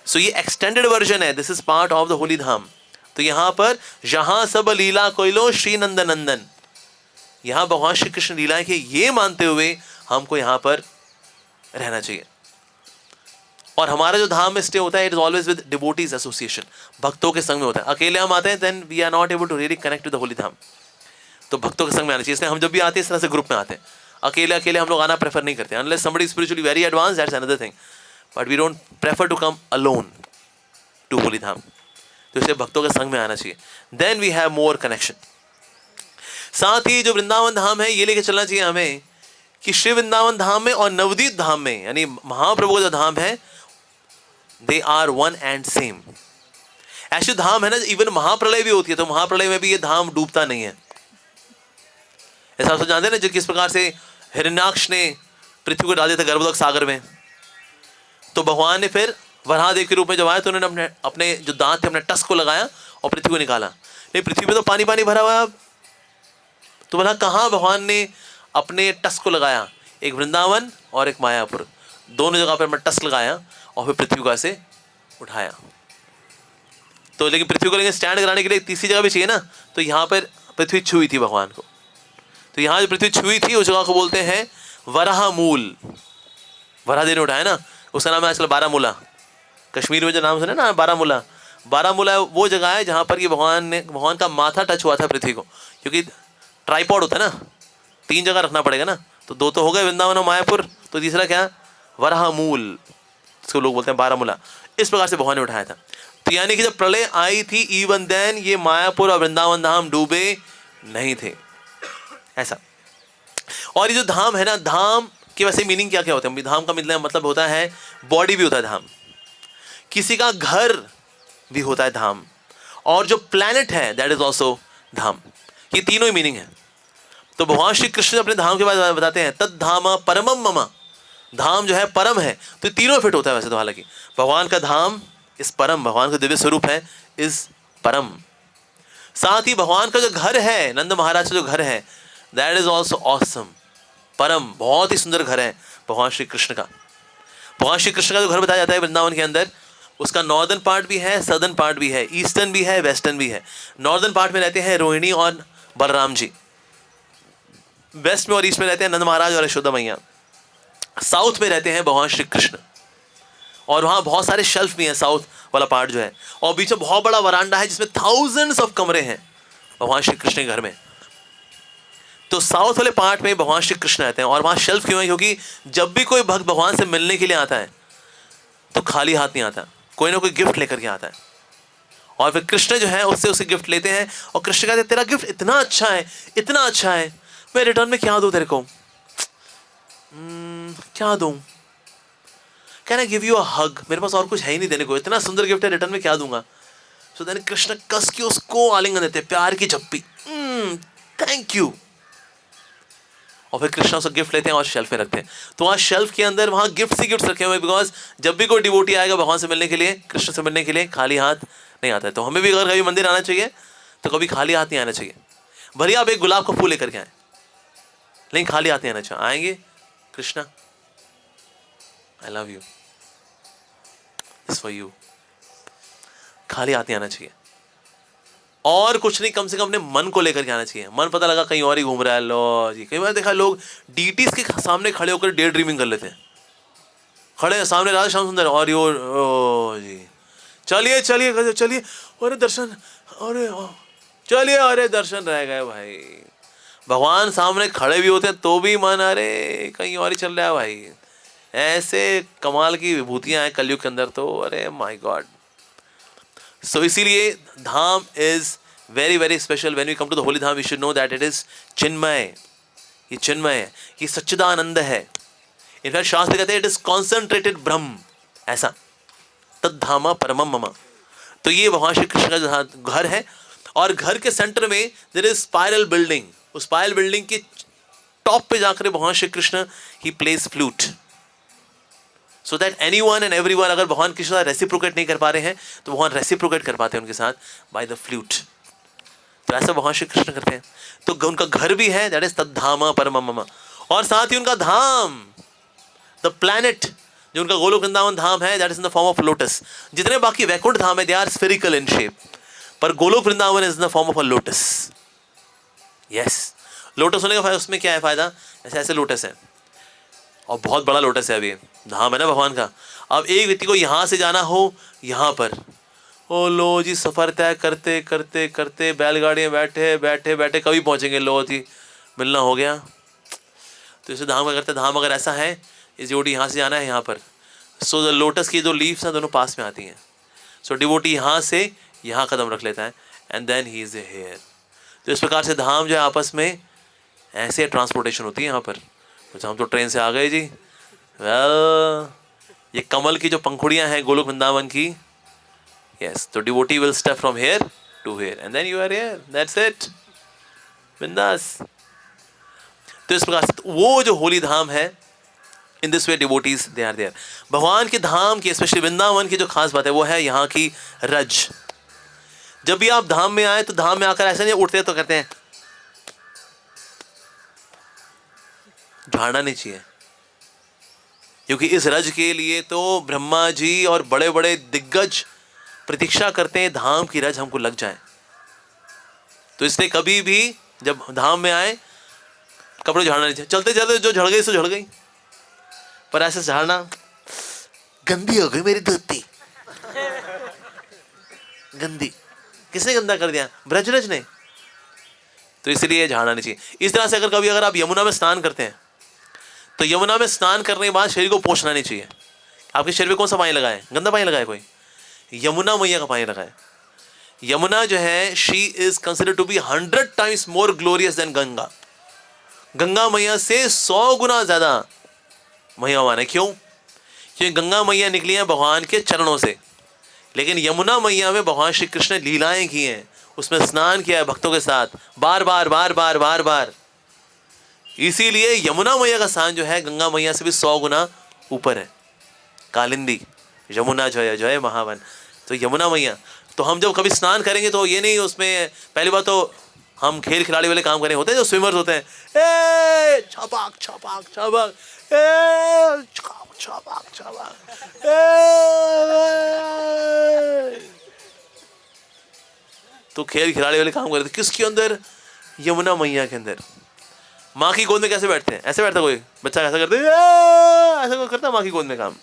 सो ये एक्सटेंडेड वर्जन है, this is part of the holy dham. तो यहाँ पर जहाँ सब लीला कोइलो श्री नंदन नंदन, यहाँ भगवान श्री कृष्ण लीला के ये मानते हुए हमको यहाँ पर रहना चाहिए। और हमारा जो धाम में स्टे होता है, it is always with devotees association, भक्तों के संग में होता है। अकेले हम आते हैं then we are not able to really connect with the holy dham. तो भक्तों के संग में आना चाहिए, इसलिए हम जब भी आते हैं इस तरह से ग्रुप में आते हैं। अकेले अकेले हम लोग आना प्रेफर नहीं करते, unless somebody spiritually very advance, that's another thing, but we don't prefer to come alone to holy dham. तो इसलिए भक्तों के संग में आना चाहिए, then we have more connection. साथ ही जो वृंदावन धाम है ये लेके चलना चाहिए हमें कि श्री वृंदावन धाम में और नवदीप धाम में, यानी महाप्रभु का जो धाम है, they are one and same. ऐसे धाम है ना, इवन महाप्रलय भी होती है तो महाप्रलय में भी ये धाम डूबता नहीं है। ऐसा आप जानते हैं ना, जो किस प्रकार से हिरण्याक्ष ने पृथ्वी को डाल दिया था गर्भोदक सागर में, तो भगवान ने फिर वराहदेव के रूप में जब आया तो उन्होंने अपने जो दांत थे अपने टस को लगाया और पृथ्वी को निकाला। नहीं, पृथ्वी में तो पानी पानी भरा हुआ है, तो बोला कहाँ भगवान ने अपने टस को लगाया? एक वृंदावन और एक मायापुर, दोनों जगह पर अपना टस लगाया और फिर पृथ्वी को ऐसे उठाया। तो लेकिन पृथ्वी को लेकिन स्टैंड कराने के लिए तीसरी जगह भी चाहिए ना, तो यहाँ पर पृथ्वी छुई थी भगवान को। तो यहाँ जो पृथ्वी छुई थी उस जगह को बोलते हैं वराह मूल। वराहदेव ने उठाया ना, उसका नाम है आजकल बारामूला। कश्मीर में जो नाम सुने ना बारामूला, बारामूला वो जगह है जहाँ पर ये भगवान का माथा टच हुआ था पृथ्वी को, क्योंकि ट्राइपॉड होता है ना, 3 जगह रखना पड़ेगा ना, तो 2 तो हो गए वृंदावन और मायापुर, तो तीसरा क्या? वराह मूल, इसको लोग बोलते हैं बारामूला। इस प्रकार से भगवान ने उठाया था। तो यानी कि जब प्रलय आई थी, इवन देन ये मायापुर और वृंदावन धाम डूबे नहीं थे, ऐसा। और ये जो धाम है ना, धाम के वैसे मीनिंग क्या क्या होता है? धाम का मतलब होता है बॉडी भी होता है धाम, किसी का घर भी होता है धाम, और जो प्लैनेट है दैट इज ऑल्सो धाम। ये तीनों ही मीनिंग है। तो भगवान श्री कृष्ण अपने धाम के बारे में बताते हैं, तद धाम परमम मम, धाम जो है परम है। तो तीनों फिट होता है वैसे तो, हालांकि भगवान का धाम इस परम, भगवान का दिव्य स्वरूप है इस परम। साथ ही भगवान का जो घर है, नंद महाराज का जो घर है, दैट इज ऑल्सो ऑसम। परम, बहुत ही सुंदर घर है भगवान श्री कृष्ण का। भगवान श्री कृष्ण का जो घर बताया जाता है वृंदावन के अंदर, उसका नॉर्दर्न पार्ट भी है, सदर्न पार्ट भी है, ईस्टर्न भी है, वेस्टर्न भी है। नॉर्दर्न पार्ट में रहते हैं रोहिणी और बलराम जी, वेस्ट में और ईस्ट में रहते हैं नंद महाराज और यशोदा मैया, साउथ में रहते हैं भगवान श्री कृष्ण। और वहाँ बहुत सारे शेल्फ भी हैं साउथ वाला पार्ट जो है, और बीच में बहुत बड़ा वरांडा है जिसमें थाउजेंड्स ऑफ कमरे हैं भगवान श्री कृष्ण के घर में। तो साउथ वाले पार्ट में भगवान श्री कृष्ण रहते हैं। और वहाँ शेल्फ क्यों है? क्योंकि जब भी कोई भक्त भगवान से मिलने के लिए आता है तो खाली हाथ नहीं आता, कोई ना कोई गिफ्ट लेकर के आता है। और फिर कृष्ण जो है उससे उसे गिफ्ट लेते हैं, और कृष्ण कहते हैं तेरा गिफ्ट इतना अच्छा है, इतना अच्छा है, मैं रिटर्न में क्या दूँ तेरे को? क्या दूँ? Can I give you a hug? मेरे पास और कुछ है ही नहीं देने को, इतना सुंदर गिफ्ट है, रिटर्न में क्या दूंगा? सो देन कृष्ण कस के उसको आलिंगन देते, प्यार की झप्पी, थैंक यू। और फिर कृष्ण उसको गिफ्ट लेते हैं और शेल्फ में रखते हैं। तो वहाँ शेल्फ के अंदर वहाँ गिफ्ट ही गिफ्ट रखे हुए, बिकॉज जब भी कोई डिवोटी आएगा भगवान से मिलने के लिए, कृष्ण से मिलने के लिए, खाली हाथ नहीं आता है। तो हमें भी अगर कभी मंदिर आना चाहिए तो कभी खाली हाथ नहीं आना चाहिए। भले आप एक गुलाब का फूल लेकर के आए, लेकिन खाली हाथ नहीं आना चाहिए। आएंगे Krishna I love you, it's for you, खाली हाथ नहीं आना चाहिए। और कुछ नहीं, कम से कम अपने मन को लेकर के आना चाहिए। मन पता लगा कहीं और ही घूम रहा है, लो जी। कई बार देखा लोग डीटीज के सामने खड़े होकर डे ड्रीमिंग कर लेते हैं, खड़े हैं सामने राधा श्याम सुंदर, और यो ओ जी चलिए चलिए चलिए, अरे दर्शन, अरे चलिए, अरे दर्शन रह गए भाई। भगवान सामने खड़े भी होते हैं तो भी मन अरे कहीं और ही चल रहा है भाई। ऐसे कमाल की विभूतियां हैं कलयुग के अंदर तो, अरे माय गॉड। सो इसीलिए dham is very very special. When we come to the holy dham we should know that it is chinmay. ये चिन्मय है, ये सच्चिदानंद है। इनफैक्ट शास्त्र कहते हैं इट इज कॉन्सेंट्रेटेड ब्रह्म, ऐसा तद्धामा परमम मम। तो ये भगवान श्री कृष्ण का घर है, और घर के सेंटर में देयर इज स्पाइरल बिल्डिंग। उस स्पाइरल बिल्डिंग के टॉप पे जाकर भगवान श्री कृष्ण ही plays flute, so that anyone and everyone, अगर भगवान के साथ रेसिप्रोकेट नहीं कर पा रहे हैं तो भगवान रेसिप्रोकेट कर पाते हैं उनके साथ बाय द फ्लूट। तो ऐसा भगवान श्री कृष्ण करते हैं। तो उनका घर भी है, दैट इज तद्धामा परमम मम। और साथ ही उनका धाम, द प्लैनेट, जो उनका गोलोक वृंदावन धाम है, that is in the form of lotus. जितने बाकी वैकुंठ धाम है they are spherical in shape, पर Golok Vrindavan is in the form of a lotus. Yes, lotus होने का फायदा, उसमें क्या है फायदा? ऐसे ऐसे लोटस है, और बहुत बड़ा लोटस है। अभी धाम है ना भगवान का। अब एक व्यक्ति को यहाँ से जाना हो यहाँ पर, ओ लो जी, सफ़र तय करते करते करते बैलगाड़ी में बैठे बैठे बैठे कभी पहुँचेंगे, लो जी मिलना हो गया। तो इसे धाम का करते, धाम अगर ऐसा है, इस डिवोटी यहाँ से जाना है यहाँ पर, सो द लोटस की जो लीव्स हैं दोनों पास में आती हैं। सो डिवोटी यहाँ से यहाँ कदम रख लेता है, and then he is here. तो इस प्रकार से धाम जो है आपस में ऐसे ट्रांसपोर्टेशन होती है यहाँ पर। तो हम तो ट्रेन से आ गए जी। वेल, ये कमल की जो पंखुड़ियाँ हैं गोलोक वृंदावन की, यस, तो devotee will step from here to here and then you are here, that's it, बिंदास। तो इस प्रकार से वो जो होली धाम है, in this way devotees they are there. भगवान के धाम की, स्पेशली वृंदावन की जो खास बात है वो है यहाँ की रज। जब भी आप धाम में आए तो धाम में आकर ऐसा नहीं उठते तो कहते हैं, झाड़ना नहीं चाहिए, क्योंकि इस रज के लिए तो ब्रह्मा जी और बड़े बड़े दिग्गज प्रतीक्षा करते हैं, धाम की रज हमको लग जाए। तो इसलिए कभी भी जब धाम में आए कपड़े झाड़ना नहीं चाहिए। चलते चलते जो झड़ गई सो झड़ गई, पर ऐसे झाड़ना, गंदी हो गई मेरी धोती, गंदी, किसने गंदा कर दिया? ब्रजरज ने। तो इसलिए झाड़ना नहीं चाहिए। इस तरह से अगर आप यमुना में स्नान करते हैं तो यमुना में स्नान करने के बाद शरीर को पोंछना नहीं चाहिए। आपके शरीर में कौन सा पानी लगाए? गंदा पानी लगाए कोई? यमुना मैया का पानी लगाए। यमुना जो है, she is considered to be 100 times more glorious than Ganga. Ganga मैया से 100 गुना ज्यादा महिमावान है। क्यों? क्योंकि गंगा मैया निकली है भगवान के चरणों से, लेकिन यमुना मैया में भगवान श्री कृष्ण ने लीलाएं की हैं, उसमें स्नान किया है भक्तों के साथ बार बार बार बार बार बार। इसीलिए यमुना मैया का स्थान जो है गंगा मैया से भी 100 गुना ऊपर है। कालिंदी यमुना जय जय महावन। तो यमुना मैया, तो हम जब कभी स्नान करेंगे तो ये नहीं, उसमें पहली बात तो हम खेल खिलाड़ी वाले काम करें, होते हैं जो स्विमर्स होते हैं, ए छपाक छपाक छपाक, ए छपाक छपाक छपाक, तो खेल खिलाड़ी वाले काम करते किसके अंदर? यमुना मैया के अंदर। माँ की गोद में कैसे बैठते हैं? ऐसे बैठता कोई बच्चा, ऐसा करते ऐसा कोई करता माँ की गोद में काम?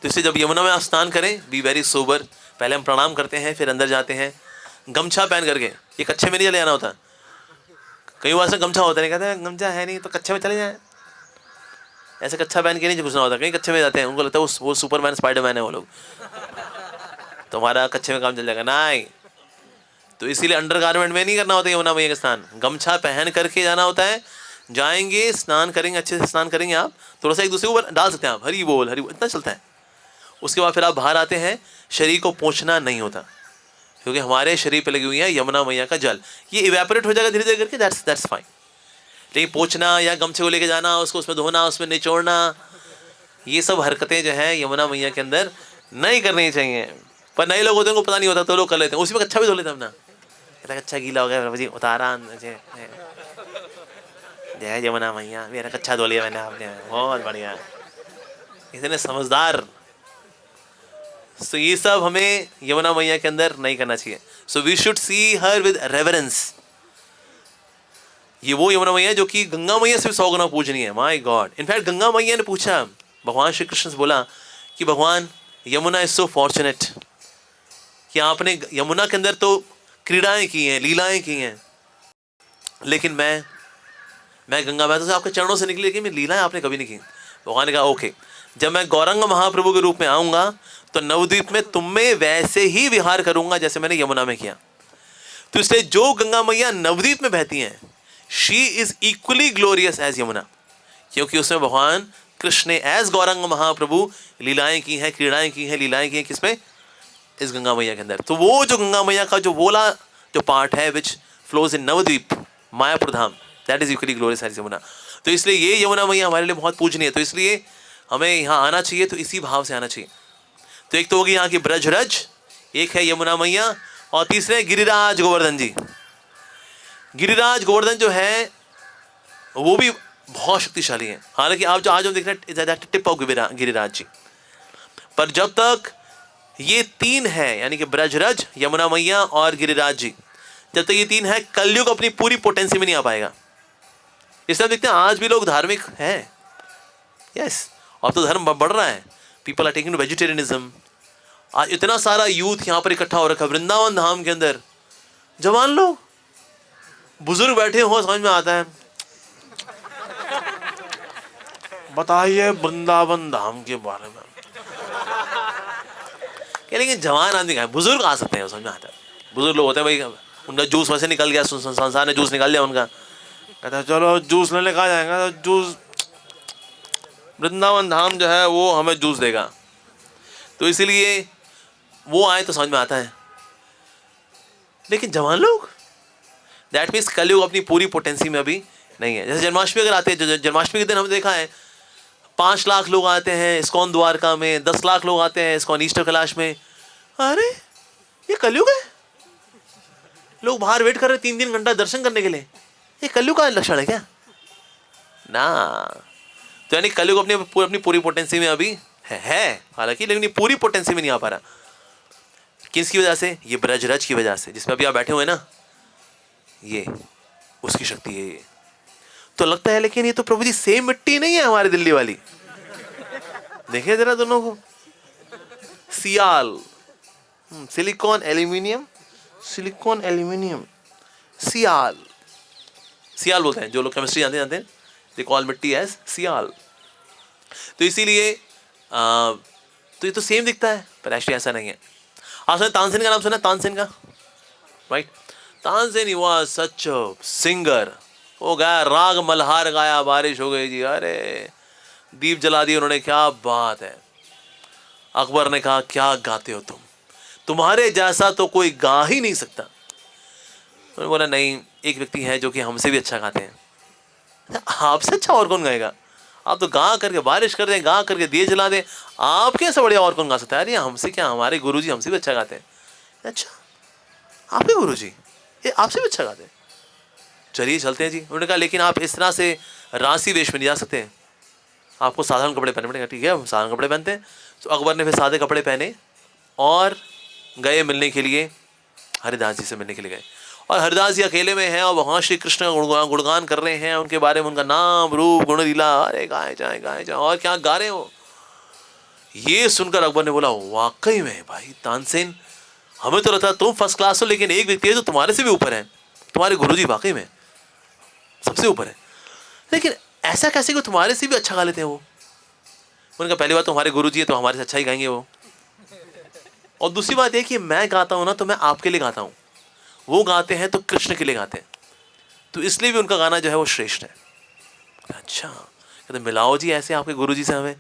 तो इससे जब यमुना में आप स्नान करें, बी वेरी सोबर। पहले हम प्रणाम करते हैं, फिर अंदर जाते हैं गमछा पहन करके। ये कच्छे में नहीं चले जाना होता। कई बार से गमछा होता नहीं, कहते हैं गमछा है नहीं तो कच्छे में चले जाए। ऐसे कच्छा पहन के नहीं घुसना होता। कहीं कच्छे में जाते हैं, उनको लगता है वो सुपरमैन स्पाइडरमैन है वो लोग, तुम्हारा कच्छे में काम चल जाएगा। नहीं, तो इसीलिए अंडर गारमेंट में नहीं करना होता यमुना मैया का स्नान, गमछा पहन करके जाना होता है। जाएंगे, स्नान करेंगे, अच्छे से स्नान करेंगे। आप थोड़ा सा एक दूसरे को डाल सकते हैं, आप हरी बोल इतना चलता है। उसके बाद फिर आप बाहर आते हैं, शरीर को पोंछना नहीं होता, क्योंकि हमारे शरीर पे लगी हुई है यमुना मैया का जल। ये इवेपोरेट हो जाएगा धीरे धीरे करके, दैट्स फाइन। लेकिन पोंछना या गमछे को लेके जाना, उसको उसमें धोना, उसमें निचोड़ना, ये सब हरकतें जो है यमुना मैया के अंदर नहीं करनी चाहिए। पर नए लोग होते हैं, उनको पता नहीं होता, तो लोग कर लेते हैं। उसी में अच्छा भी धो लेते हैं अपना, कहता अच्छा गीला हो गया जी, उतारा, जय यमुना मैया, मेरा कच्छा धो लिया मैंने, आपने बहुत बढ़िया, इतने समझदार। सो ये सब हमें यमुना मैया के अंदर नहीं करना चाहिए। So we should see her with reverence. ये वो यमुना मैया जो कि गंगा मैया से 100 गुना पूजनी है। माय गॉड, इनफैक्ट गंगा मैया ने पूछा, भगवान श्री कृष्ण से बोला कि भगवान यमुना इज सो फॉर्चुनेट कि आपने यमुना के अंदर तो क्रीड़ाएं की हैं, लीलाएं की हैं, लेकिन मैं गंगा मैया से आपके चरणों से निकली, लेकिन मैं लीलाएं आपने कभी नहीं की। भगवान ने कहा ओके, जब मैं गौरंग महाप्रभु के रूप में आऊँगा तो नवद्वीप में तुम में वैसे ही विहार करूँगा जैसे मैंने यमुना में किया। तो इसलिए जो गंगा मैया नवद्वीप में बहती हैं, she is equally glorious as Yamuna, क्योंकि उसमें भगवान कृष्ण ने एज गौरंग महाप्रभु लीलाएं की हैं, क्रीड़ाएं की हैं, लीलाएं की हैं, किसमें? इस गंगा मैया के अंदर। तो वो जो गंगा मैया का जो बोला जो पार्ट है which flows in Navadvip Mayapur धाम, that is equally glorious as Yamuna. तो इसलिए ये यमुना मैया हमारे लिए बहुत पूजनीय है। तो इसलिए हमें यहाँ आना चाहिए, तो इसी भाव से आना चाहिए। तो एक तो होगी यहाँ की ब्रजरज, एक है यमुना मैया, और तीसरे गिरिराज गोवर्धन जी। गिरिराज गोवर्धन जो है वो भी बहुत शक्तिशाली है। हालांकि आप जो आज हम देख रहे हैं टिप ऑफ गिरिराज जी, पर जब तक ये तीन है, यानी कि ब्रजरज, यमुना मैया और गिरिराज जी, जब तक ये तीन है, कलयुग अपनी पूरी पोटेंसी में नहीं आ पाएगा। इसलिए देखते हैं आज भी लोग धार्मिक हैं, यस, और तो धर्म बढ़ रहा है, people are taking to vegetarianism. आज इतना सारा यूथ यहाँ पर इकट्ठा हो रखा है वृंदावन धाम के अंदर, जवान लोग, बुजुर्ग बैठे हो, समझ में आता है, बताइए वृंदावन धाम के बारे में। लेकिन जवान आदमी का, बुजुर्ग आ सकते हैं, समझ में आता है। बुजुर्ग लोग होते हैं भाई, उनका जूस वैसे निकल गया, संसार ने जूस निकाल लिया उनका, कहता है चलो जूस लेने कहा जाएगा, तो जूस वृंदावन धाम जो है वो हमें जूस देगा। तो इसीलिए वो आए तो समझ में आता है। लेकिन जवान लोग, दैट मीन्स कलयुग अपनी पूरी पोटेंसी में अभी नहीं है। जैसे जन्माष्टमी अगर आते हैं, जन्माष्टमी के दिन हमने देखा है 5 लाख लोग आते हैं इस्कॉन द्वारका में, 10 लाख लोग आते हैं इस्कॉन ईस्टर कैलाश में। अरे ये कलयुग है, लोग बाहर वेट कर रहे 3-3 घंटा दर्शन करने के लिए, ये कलयुग का लक्षण है क्या? ना, तो यानी कलयुग अपनी पूरी पोटेंसी में अभी है हालांकि, लेकिन पूरी पोटेंसी में नहीं आ पा रहा। किसकी वजह से? ये ब्रजरज की वजह से, जिसमें अभी आप बैठे हुए हैं ना, ये उसकी शक्ति है। ये तो लगता है, लेकिन ये तो प्रभु जी सेम मिट्टी नहीं है हमारी दिल्ली वाली। देखिए जरा दोनों को, सियाल, सिलिकॉन एल्यूमिनियम, सिलिकॉन एल्यूमिनियम, सियाल, सियाल बोलते हैं जो लोग केमिस्ट्री जानते हैं, दे कॉल मिट्टी एज सियाल। तो इसीलिए तो ये तो सेम दिखता है, पर एक्चुअली ऐसा नहीं है। आपने तानसेन का नाम सुना? तानसेन का, right? Tansen he was such a singer. वो गाया, राग मल्हार गाया, बारिश हो गई जी, अरे दीप जला दिए उन्होंने, क्या बात है। अकबर ने कहा क्या गाते हो तुम, तुम्हारे जैसा तो कोई गा ही नहीं सकता। उन्होंने बोला नहीं, एक व्यक्ति है जो कि हमसे भी अच्छा गाते हैं। आपसे अच्छा और कौन गाएगा? आप तो गा करके बारिश कर दें, गा करके दिए जला दें, आप कैसे बढ़िया और कौन गा सकता है? अरे हमसे क्या, हमारे गुरुजी हमसे भी अच्छा गाते हैं। अच्छा आपके गुरुजी? ये आपसे भी अच्छा गाते हैं, चलिए चलते हैं जी। उन्होंने कहा लेकिन आप इस तरह से रांसी वेश में नहीं जा सकते हैं, आपको साधारण कपड़े पहनने पड़ेंगे। ठीक है, हम साधारण कपड़े पहनते हैं। तो अकबर ने फिर सादे कपड़े पहने और गए मिलने के लिए, हरिदास जी से मिलने के लिए गए। और हरिदास जी अकेले में हैं और वहाँ श्री कृष्ण का गुणगान कर रहे हैं, उनके बारे में, उनका नाम रूप गुण लीला, अरे गाए जाए और क्या गा रहे हो। ये सुनकर अकबर ने बोला वाकई में भाई तानसेन, हमें तो लगता है तुम फर्स्ट क्लास हो, लेकिन एक व्यक्ति है जो तुम्हारे से भी ऊपर है, तुम्हारे गुरुजी वाकई में सबसे ऊपर है, लेकिन ऐसा कैसे कि तुम्हारे से भी अच्छा गा लेते हैं वो। उनका पहली बात तुम्हारे गुरुजी है तो हमारे से अच्छा ही गाएंगे वो, और दूसरी बात यह कि मैं गाता हूं ना तो मैं आपके लिए गाता हूं, वो गाते हैं तो कृष्ण के लिए गाते हैं, तो इसलिए भी उनका गाना जो है वो श्रेष्ठ है। अच्छा, कहते मिलाओ जी ऐसे, आपके गुरुजी से हमें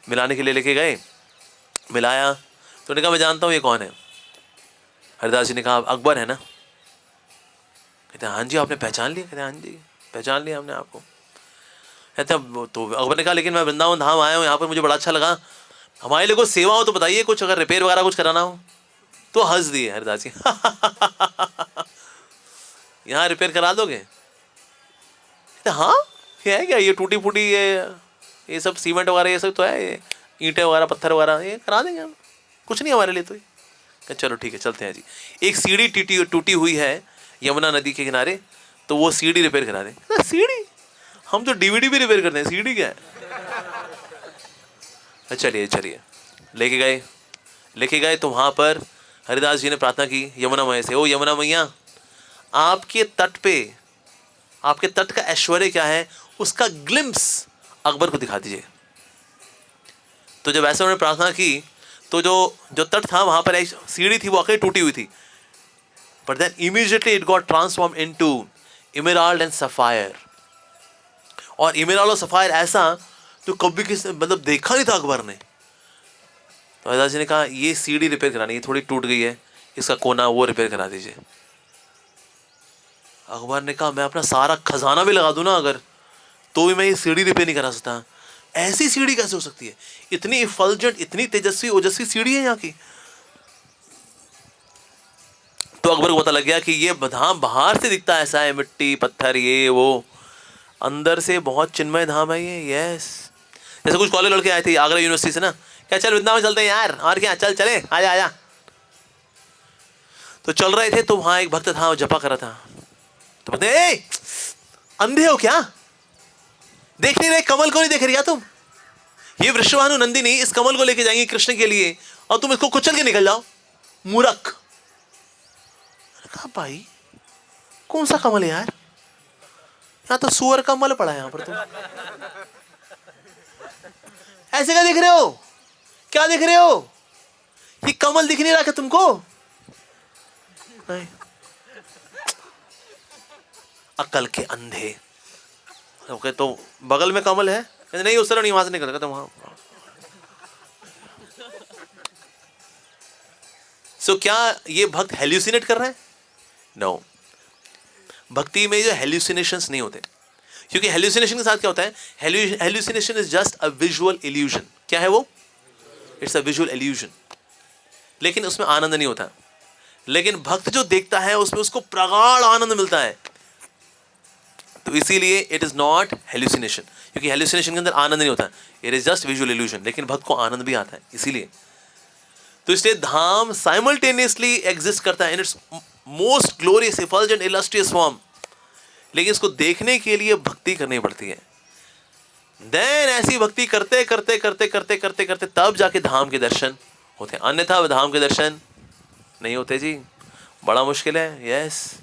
मिलाने के लिए लेके गए, मिलाया तो उन्होंने कहा मैं जानता हूँ ये कौन है। हरिदास जी ने कहा अकबर है ना। कहते हाँ जी, आपने पहचान लिया। कहते हाँ जी पहचान लिया हमने आपको। कहते तो अकबर ने कहा लेकिन मैं वृंदावन धाम आया हूँ, यहाँ पर मुझे बड़ा अच्छा लगा, हमारे लिए कुछ सेवा हो तो बताइए, कुछ अगर रिपेयर वगैरह कुछ कराना हो तो। हंस दिए हरिदास जी यहाँ रिपेयर करा दोगे? हाँ ये है क्या, ये टूटी फूटी ये सब सीमेंट वगैरह ये सब तो है, ये ईंटें वगैरह पत्थर वगैरह ये करा देंगे हम, कुछ नहीं हमारे लिए तो। चलो ठीक है चलते हैं जी। एक सीढ़ी टूटी हुई है यमुना नदी के किनारे, तो वो सीढ़ी रिपेयर करा दें। सीढ़ी, हम तो डीवीडी भी रिपेयर करते हैं, सीढ़ी क्या है। चलिए चलिए, लेके गए तो वहाँ पर हरिदास जी ने प्रार्थना की यमुना मैया से, ओ यमुना मैया, आपके तट का ऐश्वर्य क्या है, उसका ग्लिम्स अकबर को दिखा दीजिए। तो जब ऐसे उन्होंने प्रार्थना की तो जो तट था वहां पर एक सीढ़ी थी, वो आखिर टूटी हुई थी, but then immediately it got transform into emerald and sapphire. और इमेराल्ड और सफायर ऐसा तो कभी किसी मतलब देखा नहीं था अकबर ने। तो हरिदास जी ने कहा ये सीढ़ी रिपेयर करानी है, थोड़ी टूट गई है, इसका कोना वो रिपेयर करा दीजिए। अकबर ने कहा मैं अपना सारा खजाना भी लगा दूं ना अगर, तो भी मैं ये सीढ़ी रिपेयर नहीं करा सकता। ऐसी सीढ़ी कैसे हो सकती है, इतनी इफल्जेंट, इतनी तेजस्वी ओजस्वी सीढ़ी है यहाँ की। तो अकबर को पता लग गया कि ये धाम बाहर से दिखता ऐसा है, मिट्टी पत्थर ये वो, अंदर से बहुत चिन्मय धाम है ये। यस, जैसे कुछ कॉलेज लड़के आए थे आगरा यूनिवर्सिटी से ना, क्या चल वृंदावन चलते हैं यार, और क्या चल चले आजा आजा। तो चल रहे थे तो वहां एक भक्त था, वो जपा कर रहा था। तो बोलते ए अंधे हो क्या, देख नहीं रहे कमल को, नहीं देख रही क्या तुम, ये वृषभानु नंदिनी इस कमल को लेके जाएंगी कृष्ण के लिए और तुम इसको कुचल के निकल जाओ, मूर्ख। कहा भाई कौन सा कमल है यार, यहाँ तो सुअर का मल पड़ा है यहाँ पर, तुम ऐसे क्या देख रहे हो, क्या देख रहे हो, ये कमल दिख नहीं रहा क्या तुमको? नहीं, अकल के अंधे। ओके तो बगल में कमल है, नहीं उस तरह नहीं, वहां से निकल गया तो वहां। सो क्या ये भक्त हेल्यूसिनेट कर रहे हैं? नो, भक्ति में जो हेल्यूसिनेशंस नहीं होते, क्योंकि हेल्यूसिनेशन के साथ क्या होता है, hallucination is just a visual illusion. क्या है वो? इट्स अ विजुअल इल्यूजन, लेकिन उसमें आनंद नहीं होता। लेकिन भक्त जो देखता है उसमें उसको प्रगाढ़ आनंद मिलता है। तो इसीलिए इट इज नॉट हेल्यूसिनेशन, क्योंकि हेल्यूसिनेशन के अंदर आनंद नहीं होता, it is just visual illusion, लेकिन भक्त को आनंद भी आता है इसीलिए। तो इसलिए धाम साइमल्टेनियसली एग्जिस्ट करता है in its most glorious effulgent illustrious form, लेकिन इसको देखने के लिए भक्ति करनी पड़ती है। देन ऐसी भक्ति करते करते करते करते करते करते तब जाके धाम के दर्शन होते हैं, अन्यथा धाम के दर्शन नहीं होते जी, बड़ा मुश्किल है। यस,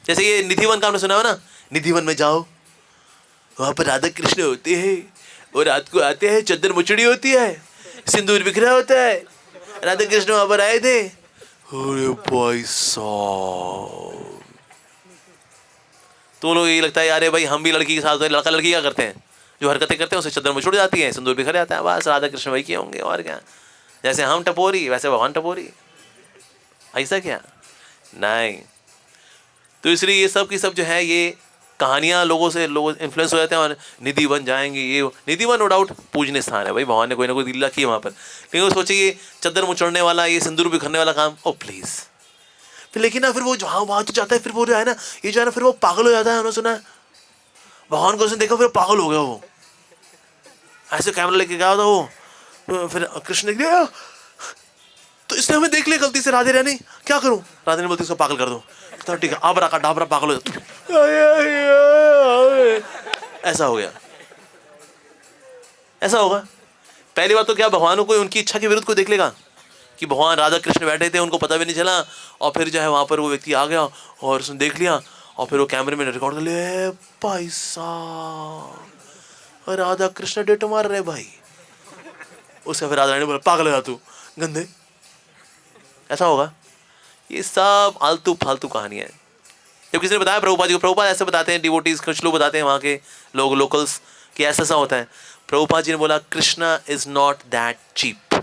जैसे ये निधिवन का आपने सुना हो ना, निधिवन में जाओ वहां पर राधा कृष्ण होते हैं और रात को आते हैं, चद्दर मुचड़ी होती है, सिंदूर बिखरा होता है, राधा कृष्ण वहां पर आए थे। अरे भाई साहब, तो लोग ये लगता है यार भाई हम भी लड़की के साथ, लड़का लड़की क्या करते हैं, जो हरकतें करते हैं उसे चद्दर मुचड़ जाती है, सिंदूर बिखर जाता है, बस राधा कृष्ण वही के होंगे और क्या, जैसे हम टपोरी वैसे भगवान टपोरी, ऐसा क्या? नहीं। तो इसलिए ये सब की सब जो है ये कहानियां लोग इन्फ्लुएंस हो जाते हैं और निधि बन जाएंगे। ये निधि वन नो डाउट पूजनीय स्थान है भाई, भगवान ने कोई ना कोई लीला की है वहां पर, लेकिन वो सोचिए ये चद्दर मुचड़ने वाला, ये सिंदूर बिखरने वाला काम, ओ प्लीज फिर लेकिन ना फिर वो जहाँ वहाँ तो जाता है, फिर वो जो है ना, ये जो है ना, फिर वो पागल हो जाता है। उन्होंने सुना है भगवान को उसने देखा, फिर पागल हो गया वो, ऐसे कैमरा लेके गया था वो। तो फिर कृष्ण ने कहा तो इसने हमें देख लिया गलती से, राधे रानी क्या करूं? राधे ने बोलती इसको पागल कर दो। तो ठीक है, आबरा का डाबरा पागल हो जाता। ऐसा हो गया, ऐसा होगा। पहली बात तो क्या भगवान को उनकी इच्छा के विरुद्ध कोई देख लेगा कि भगवान राधा कृष्ण बैठे थे, उनको पता भी नहीं चला, और फिर जो है वहां पर वो व्यक्ति आ गया और उसने देख लिया, और फिर वो कैमरे में रिकॉर्ड कर लिया, भाई साहब राधा कृष्ण डेट मार रहे भाई। उसका फिर राधा रानी बोला पागल है तू गंदे। ऐसा होगा। ये सब आलतू फालतू कहानियां हैं। जब किसी ने बताया प्रभुपाद जी को, प्रभुपाद ऐसे बताते हैं, डिवोटीज कुछ लोग बताते हैं वहाँ के लोग, लोकल्स, कि ऐसा ऐसा होता है। प्रभुपाद जी ने बोला Krishna is not that cheap.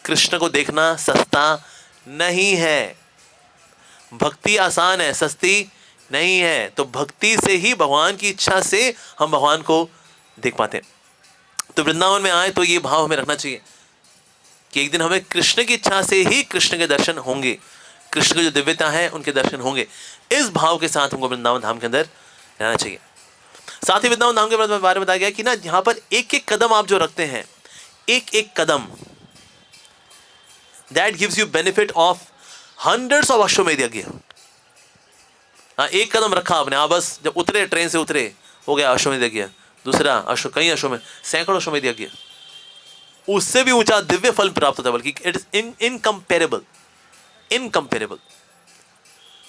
Krishna को देखना सस्ता नहीं है। भक्ति आसान है, सस्ती नहीं है। तो भक्ति से ही, भगवान की इच्छा से हम भगवान को देख पाते हैं। तो वृंदावन में आए तो ये भाव हमें रखना चाहिए कि एक दिन हमें कृष्ण की इच्छा से ही कृष्ण के दर्शन होंगे, कृष्ण की जो दिव्यता है उनके दर्शन होंगे। इस भाव के साथ हमको वृंदावन धाम के अंदर रहना चाहिए। साथ ही वृंदावन धाम के बारे में बताया गया कि ना यहाँ पर एक एक कदम आप जो रखते हैं, एक एक कदम, that gives you benefit of hundreds of Ashwamedh yagya. हाँ, एक कदम रखा आपने, हाँ बस जब उतरे, ट्रेन से उतरे, हो गया अश्वमेध यज्ञ, दूसरा कई अश्वमेध, सैकड़ों अश्वमेध यज्ञ, उससे भी ऊंचा दिव्य फल प्राप्त होता है, बल्कि इट इज इनकम्पेरेबल, इनकम्पेरेबल।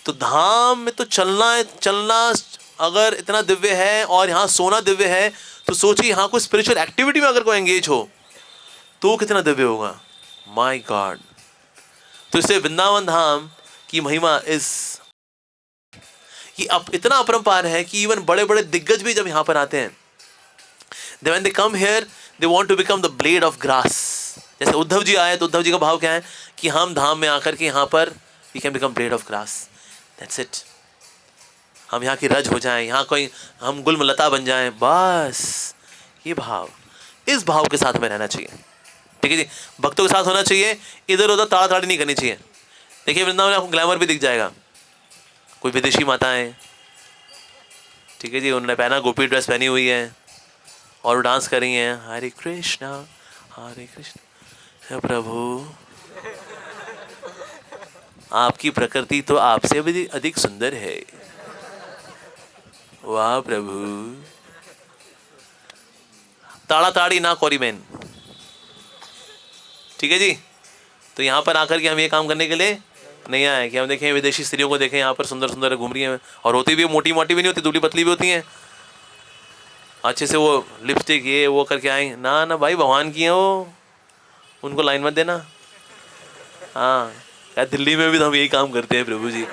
तो धाम में तो चलना अगर इतना दिव्य है और यहाँ सोना दिव्य है, तो सोचिए यहाँ कोई स्पिरिचुअल एक्टिविटी में अगर कोई एंगेज हो तो कितना दिव्य होगा। My God. तो इससे वृंदावन धाम की महिमा इतना अपरंपार है कि इवन बड़े बड़े दिग्गज भी जब यहाँ पर आते हैं, when they come here they want to become the blade of grass। जैसे उद्धव जी आए तो उद्धव जी का भाव क्या है कि हम धाम में आकर के यहाँ पर we can become blade of grass, that's it। हम यहाँ की रज हो जाएं, यहाँ कोई हम गुलमलता बन जाएं, बस ये भाव, इस भाव के साथ हमें रहना चाहिए। ठीक है जी, भक्तों के साथ होना चाहिए, इधर उधर ताड़ाताड़ी नहीं करनी चाहिए। देखिए वृंदावन में आपको ग्लैमर भी दिख जाएगा, कोई विदेशी माताएं, ठीक है जी, उन्होंने पहना गोपी ड्रेस पहनी हुई है और डांस कर रही हैं, हरे कृष्णा प्रभु, आपकी प्रकृति तो आपसे भी अधिक सुंदर है, वाह प्रभु। ताड़ाताड़ी ना कोरी मैन। ठीक है जी। तो यहाँ पर आकर के हम ये काम करने के लिए नहीं आए कि हम देखें विदेशी स्त्रियों को, देखें यहाँ पर सुंदर सुंदर घूम रही हैं, और होती भी मोटी मोटी भी नहीं होती, दुबली पतली भी होती हैं, अच्छे से वो लिपस्टिक ये वो करके आई। ना ना भाई, भगवान की है वो, उनको लाइन मत देना। हाँ, क्या दिल्ली में भी तो हम यही काम करते हैं प्रभु जी।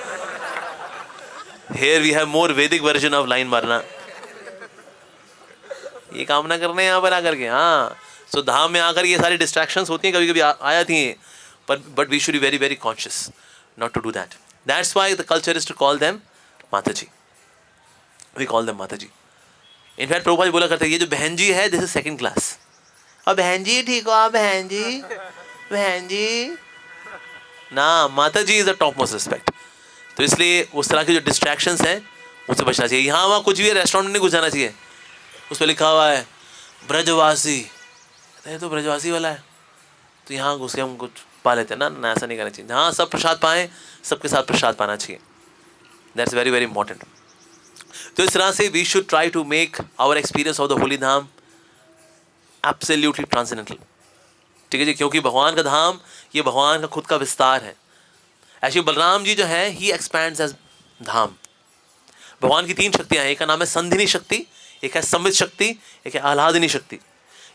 Here we have more वैदिक वर्जन ऑफ लाइन मारना, ये काम ना करने यहाँ पर आकर के। हाँ, सो धाम में आकर ये सारी डिस्ट्रैक्शंस होती हैं, कभी कभी आया थी, but we should be very very conscious not to do that. That's why the culture is to call them Mataji. We call them Mataji. In fact, Prabhupada बोला करते हैं, ये जो बहन जी है, this is second class. अब बहन जी ठीक हो, आप बहन जी ना, माता जी is a topmost respect. तो इसलिए उस तरह की जो डिस्ट्रैक्शंस हैं उनसे बचना चाहिए। यहाँ वहाँ कुछ भी है, रेस्टोरेंट में नहीं घुस जाना चाहिए, उस पर लिखा हुआ है ब्रजवासी, तो ब्रजवासी वाला है तो यहाँ घुस के हम कुछ पा लेते हैं ना, ऐसा नहीं करना चाहिए। हाँ, सब प्रसाद पाएँ, सबके साथ प्रसाद पाना चाहिए, दैट्स वेरी वेरी इंपॉर्टेंट। तो इस तरह से we should try to make our experience of the holy धाम एब्सोल्युटली ट्रांसेंडेंटल। ठीक है जी, क्योंकि भगवान का धाम ये भगवान का खुद का विस्तार है। ऐसे बलराम जी जो है, ही एक्सपैंड्स एज धाम। भगवान की तीन शक्तियाँ हैं, एक का नाम है संधिनी शक्ति, एक है संवित शक्ति, एक है आह्लादिनी शक्ति।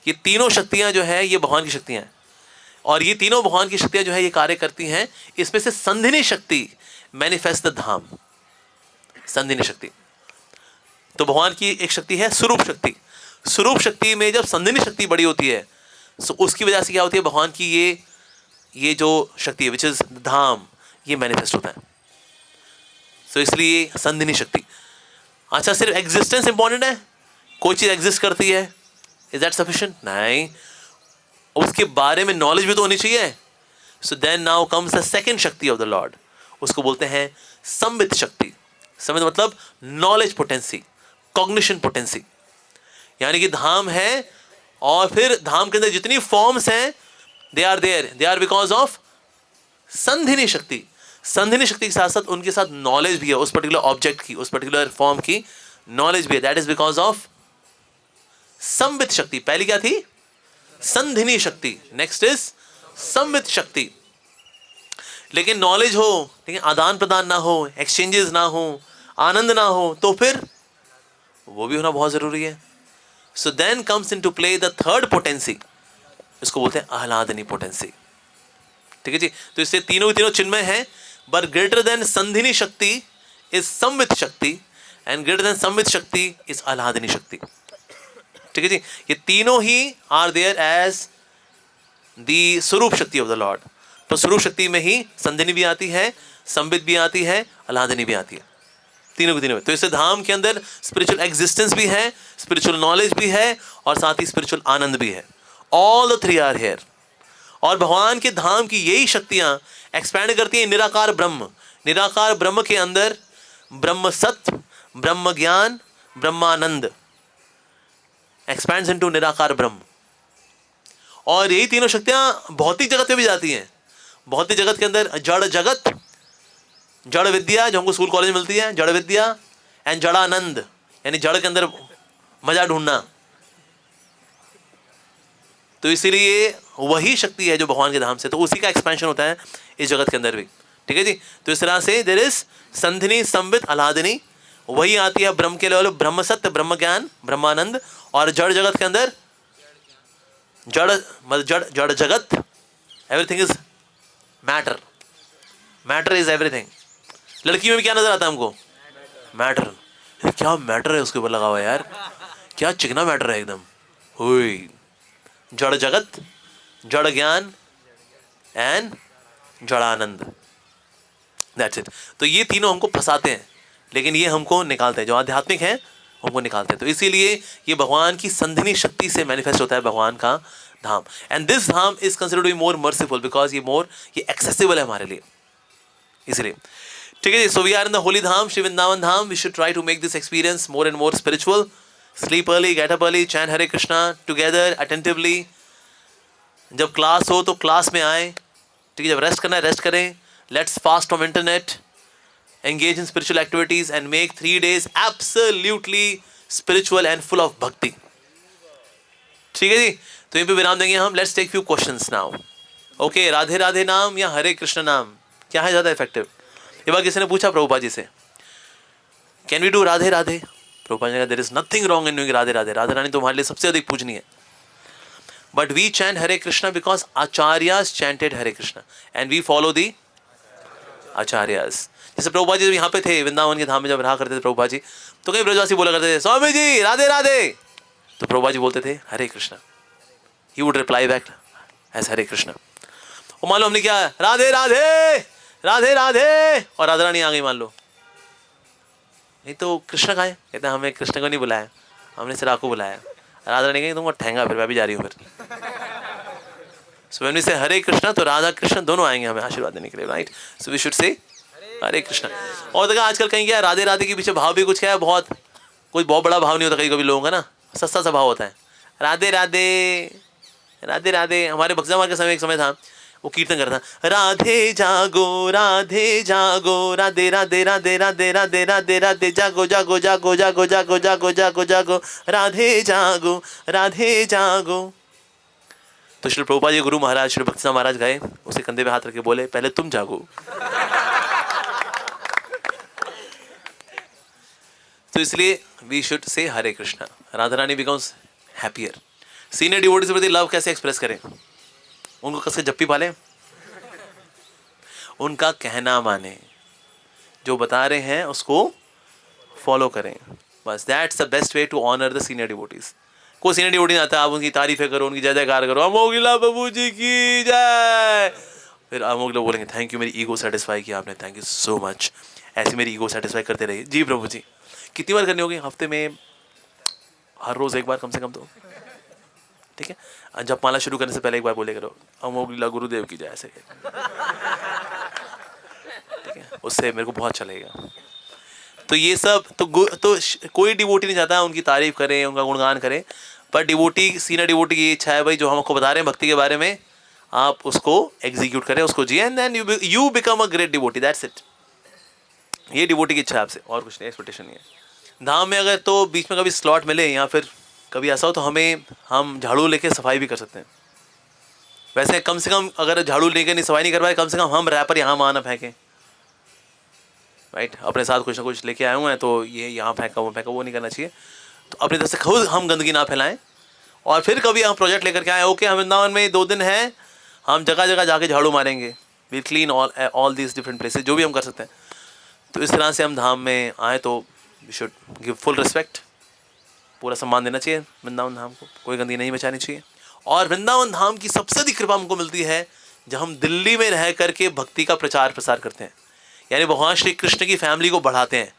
ये तीनों शक्तियाँ जो है ये भगवान की शक्तियाँ हैं, और ये तीनों भगवान की शक्तियाँ जो है ये कार्य करती हैं। इसमें से संधिनी शक्ति मैनिफेस्ट द धाम, संधिनी शक्ति। तो भगवान की एक शक्ति है स्वरूप शक्ति। स्वरूप शक्ति में जब संधिनी शक्ति बड़ी होती है, तो उसकी वजह से क्या होती है, भगवान की ये जो शक्ति है विच इज धाम, ये मैनिफेस्ट होता है। तो इसलिए संधिनी शक्ति। अच्छा, सिर्फ एग्जिस्टेंस इंपॉर्टेंट है, कोई चीज़ एग्जिस्ट करती है, इज दैट सफिशिएंट? नहीं, उसके बारे में नॉलेज भी तो होनी चाहिए। So then now comes the second शक्ति ऑफ द लॉर्ड। उसको बोलते हैं संवित शक्ति। संवित मतलब नॉलेज पोटेंसी, कॉग्निशन पोटेंसी। यानी कि धाम है और फिर धाम के अंदर जितनी फॉर्म्स हैं दे आर बिकॉज ऑफ संधिनी शक्ति। संधिनी शक्ति के साथ साथ उनके साथ नॉलेज भी है, उस पर्टिकुलर ऑब्जेक्ट की, उस पर्टिकुलर फॉर्म की नॉलेज भी है। दैट इज बिकॉज ऑफ संवित शक्ति। पहली क्या थी? संधिनी शक्ति। नेक्स्ट इज संवित शक्ति। लेकिन नॉलेज हो लेकिन आदान प्रदान ना हो, एक्सचेंजेस ना हो, आनंद ना हो, तो फिर वो भी होना बहुत जरूरी है। So then comes into play the third potency, इसको बोलते हैं आह्लादनी पोटेंसी। ठीक है जी। तो इससे तीनों के तीनों चिन्मय हैं, बट ग्रेटर देन संधिनी शक्ति इज संवित शक्ति एंड ग्रेटर देन संवित शक्ति इज आह्लादनी शक्ति। ठीक है जी। ये तीनों ही आर देयर एज दी स्वरूप शक्ति ऑफ द लॉर्ड। तो स्वरूप शक्ति में ही संधिनी भी आती है, संवित भी आती है, आह्लादनी भी आती है, तीनों के तीनों। तो इससे धाम के अंदर स्पिरिचुअल एग्जिस्टेंस भी है, स्पिरिचुअल नॉलेज भी है और साथ ही स्पिरिचुअल आनंद भी है। All the three are here. और भगवान के धाम की यही शक्तियां एक्सपैंड करती हैं निराकार ब्रह्म। निराकार ब्रह्म के अंदर ब्रह्म सत्य, ब्रह्म ज्ञान, ब्रह्मानंद एक्सपैंड्स इनटू निराकार ब्रह्म। और यही तीनों शक्तियां भौतिक जगत में भी जाती हैं। भौतिक जगत के अंदर जड़ जगत, जड़ विद्या जो हमको स्कूल कॉलेज में मिलती है, जड़ विद्या एंड जड़ानंद, यानी जड़ के अंदर मजा ढूंढना। तो इसीलिए वही शक्ति है जो भगवान के धाम से, तो उसी का एक्सपेंशन होता है इस जगत के अंदर भी। ठीक है जी। तो इस तरह से देयर इज संधिनी, संवित, आह्लादनी। वही आती है ब्रह्म के लेवल, ब्रह्म सत्य, ब्रह्म ज्ञान, ब्रह्मानंद। और जड़ जगत के अंदर जड़ मतलब जड़ जड़ जगत, everything is matter. Matter is everything. लड़की में भी क्या नजर आता है हमको? मैटर। क्या मैटर है उसके ऊपर लगा हुआ है यार, क्या चिकना मैटर है एकदम। हुई जड़ जगत, जड़ ज्ञान एंड जड़ानंद। That's it. तो ये तीनों हमको फंसाते हैं, लेकिन ये हमको निकालते हैं, जो आध्यात्मिक हैं हमको निकालते हैं। तो इसीलिए ये भगवान की संधिनी शक्ति से मैनिफेस्ट होता है भगवान का धाम। And this dham is considered to be more merciful because ये एक्सेसिबल है हमारे लिए, इसलिए। ठीक है जी। So we are in the holy dham, Shri Vrindavan Dham. We should try to make this experience more and more spiritual. Sleep early, get up early, chant Hare Krishna together attentively. जब क्लास हो तो क्लास में आए, ठीक है। जब रेस्ट करना है रेस्ट करें। Let's fast from internet, engage in spiritual activities and make 3 days absolutely spiritual and full of bhakti। ठीक है जी। तो यहीं पे विराम देंगे हम। Let's take few questions now. Okay, Radhe Radhe नाम या हरे कृष्ण नाम क्या है ज्यादा इफेक्टिव? ये बात किसी ने पूछा प्रभुपा जी से, can we do Radhe Radhe? Prabhupada ji ने कहा there is nothing wrong in doing Radhe Radhe. Radha Rani तुम्हारे लिए सबसे अधिक पूजनीय है। But we chant Hare Krishna because acharyas chanted Hare Krishna and we follow the acharyas. जैसे प्रभुपा जी जब यहाँ पे थे वृंदावन के धाम में, जब रहा करते थे प्रभुपा जी, तो कई ब्रजवासी बोला करते थे स्वामी जी राधे राधे, तो प्रभुपा जी बोलते थे Hare Krishna. He would reply back as Hare Krishna. और मान लो हमने क्या राधे राधे राधे राधे और राधा रानी आ गई मान लो, नहीं तो कृष्ण कहाँ है? कहते हैं हमें कृष्ण को नहीं बुलाया, हमने सिर्फ आपको बुलाया। राधा रानी कहीं तुमको ठहंगा, फिर मैं भी जा रही हूँ फिर। सो व्हेन वी से हरे कृष्णा तो राधा कृष्ण दोनों आएंगे हमें आशीर्वाद देने के लिए, right? So we should say Hare Krishna. और देखा आजकल कहीं क्या राधे राधे के पीछे भाव भी कुछ क्या है, बहुत कोई बहुत बड़ा भाव नहीं होता। कहीं कभी लोगों का ना सस्ता सा भाव होता है, राधे राधे राधे राधे। हमारे बक्सा के समय एक समय था, वो कीर्तन करता राधे जागो राधे जागो, राधे राधे राधे राधे राधे राधे राधे, जागो जागो जागो जागो जागो जागो जागो जागो, राधे जागो राधे जागो। तो श्री प्रभुपाद जी गुरु महाराज श्री भक्ति महाराज गए, उसे कंधे पे हाथ रख के बोले पहले तुम जागो। तो इसलिए we should say Hare Krishna. Radha Rani becomes happier. Senior devotees के प्रति लव कैसे एक्सप्रेस करें? उनको कस के जप्पी पाले, उनका कहना माने, जो बता रहे हैं उसको फॉलो करें, बस। That's the best way to honour the senior devotees. कोई सीनियर डिवोटी आता है, आप उनकी तारीफें करो, उनकी जय जयकार करो, अमोगिला बाबू जी की जय, फिर अमोगिला बोलेंगे थैंक यू, मेरी ईगो सेटिस्फाई किया आपने, थैंक यू सो मच। ऐसे मेरी ईगो सेटिस्फाई करते रहिए। जी प्रभु जी। कितनी बार करनी होगी? हफ्ते में हर रोज एक बार कम से कम तो, ठीक है। जब माला शुरू करने से पहले एक बार बोले करो अमोगिला गुरुदेव की जय, ऐसे ठीक है। उससे मेरे को बहुत अच्छा लगेगा। तो ये सब तो कोई डिवोटी नहीं चाहता उनकी तारीफ करें, उनका गुणगान करें, पर डिवोटी, सीनियर डिवोटी की इच्छा है भाई जो हम आपको बता रहे हैं भक्ति के बारे में, आप उसको एग्जीक्यूट करें, उसको जिए, and then you become a great devotee, that's it. ये डिवोटी की इच्छा है आपसे, और कुछ नहीं, एक्सपेक्टेशन नहीं है। धाम में अगर तो बीच में कभी स्लॉट मिले या फिर कभी ऐसा हो तो हम झाड़ू लेके सफाई भी कर सकते हैं। वैसे कम से कम अगर झाड़ू लेके नहीं सफाई नहीं कर पाए, कम से कम हम रैपर यहाँ वहाँ ना फेंकें, राइट। अपने साथ कुछ ना कुछ लेके आए हुए हैं तो ये यहाँ फेंका वो नहीं करना चाहिए। तो अपनी तरफ से खुद हम गंदगी ना फैलाएं। और फिर कभी हम प्रोजेक्ट लेकर के आए, ओके हम वृंदावन में 2 दिन हैं, हम जगह जगह जाके झाड़ू मारेंगे, we clean all these different places, जो भी हम कर सकते हैं। तो इस तरह से हम धाम में आए तो we should give full respect, पूरा सम्मान देना चाहिए वृंदावन धाम को, कोई गंदगी नहीं बचानी चाहिए। और वृंदावन धाम की सबसे अधिक कृपा हमको मिलती है जब हम दिल्ली में रह करके भक्ति का प्रचार प्रसार करते हैं, यानी भगवान श्री कृष्ण की फैमिली को बढ़ाते हैं,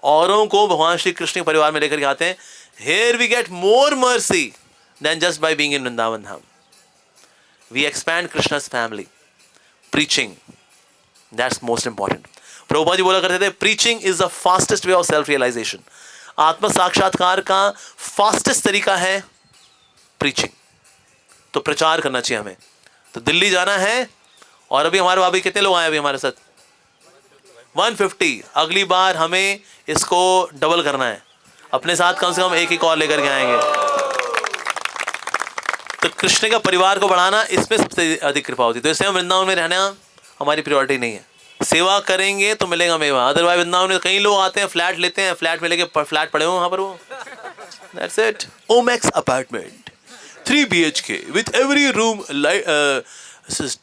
औरों को भगवान श्री कृष्ण के परिवार में लेकर के आते हैं। Here we get more mercy than just by being in Vrindavan Dham. We expand Krishna's family, preaching, that's most important. Prabhupada ji बोला करते थे, preaching is the fastest way of self realisation. आत्म साक्षात्कार का फास्टेस्ट तरीका है प्रीचिंग। तो प्रचार करना चाहिए हमें। तो दिल्ली जाना है, और अभी हमारे भाभी कितने लोग आए अभी हमारे साथ? 150। अगली बार हमें इसको डबल करना है, अपने साथ कम से कम एक और लेकर के आएंगे। तो कृष्ण का परिवार को बढ़ाना, इसमें सबसे अधिक कृपा होती है। तो इससे हम वृंदावन में रहना हमारी प्रायोरिटी नहीं है। सेवा करेंगे तो मिलेगा मेवा, अदरवाइज वृंदावन में कई लोग आते हैं, फ्लैट लेते हैं, फ्लैट में लेके फ्लैट पड़े हुए वहाँ पर, वो that's it. Omaxe apartment 3 BHK with every room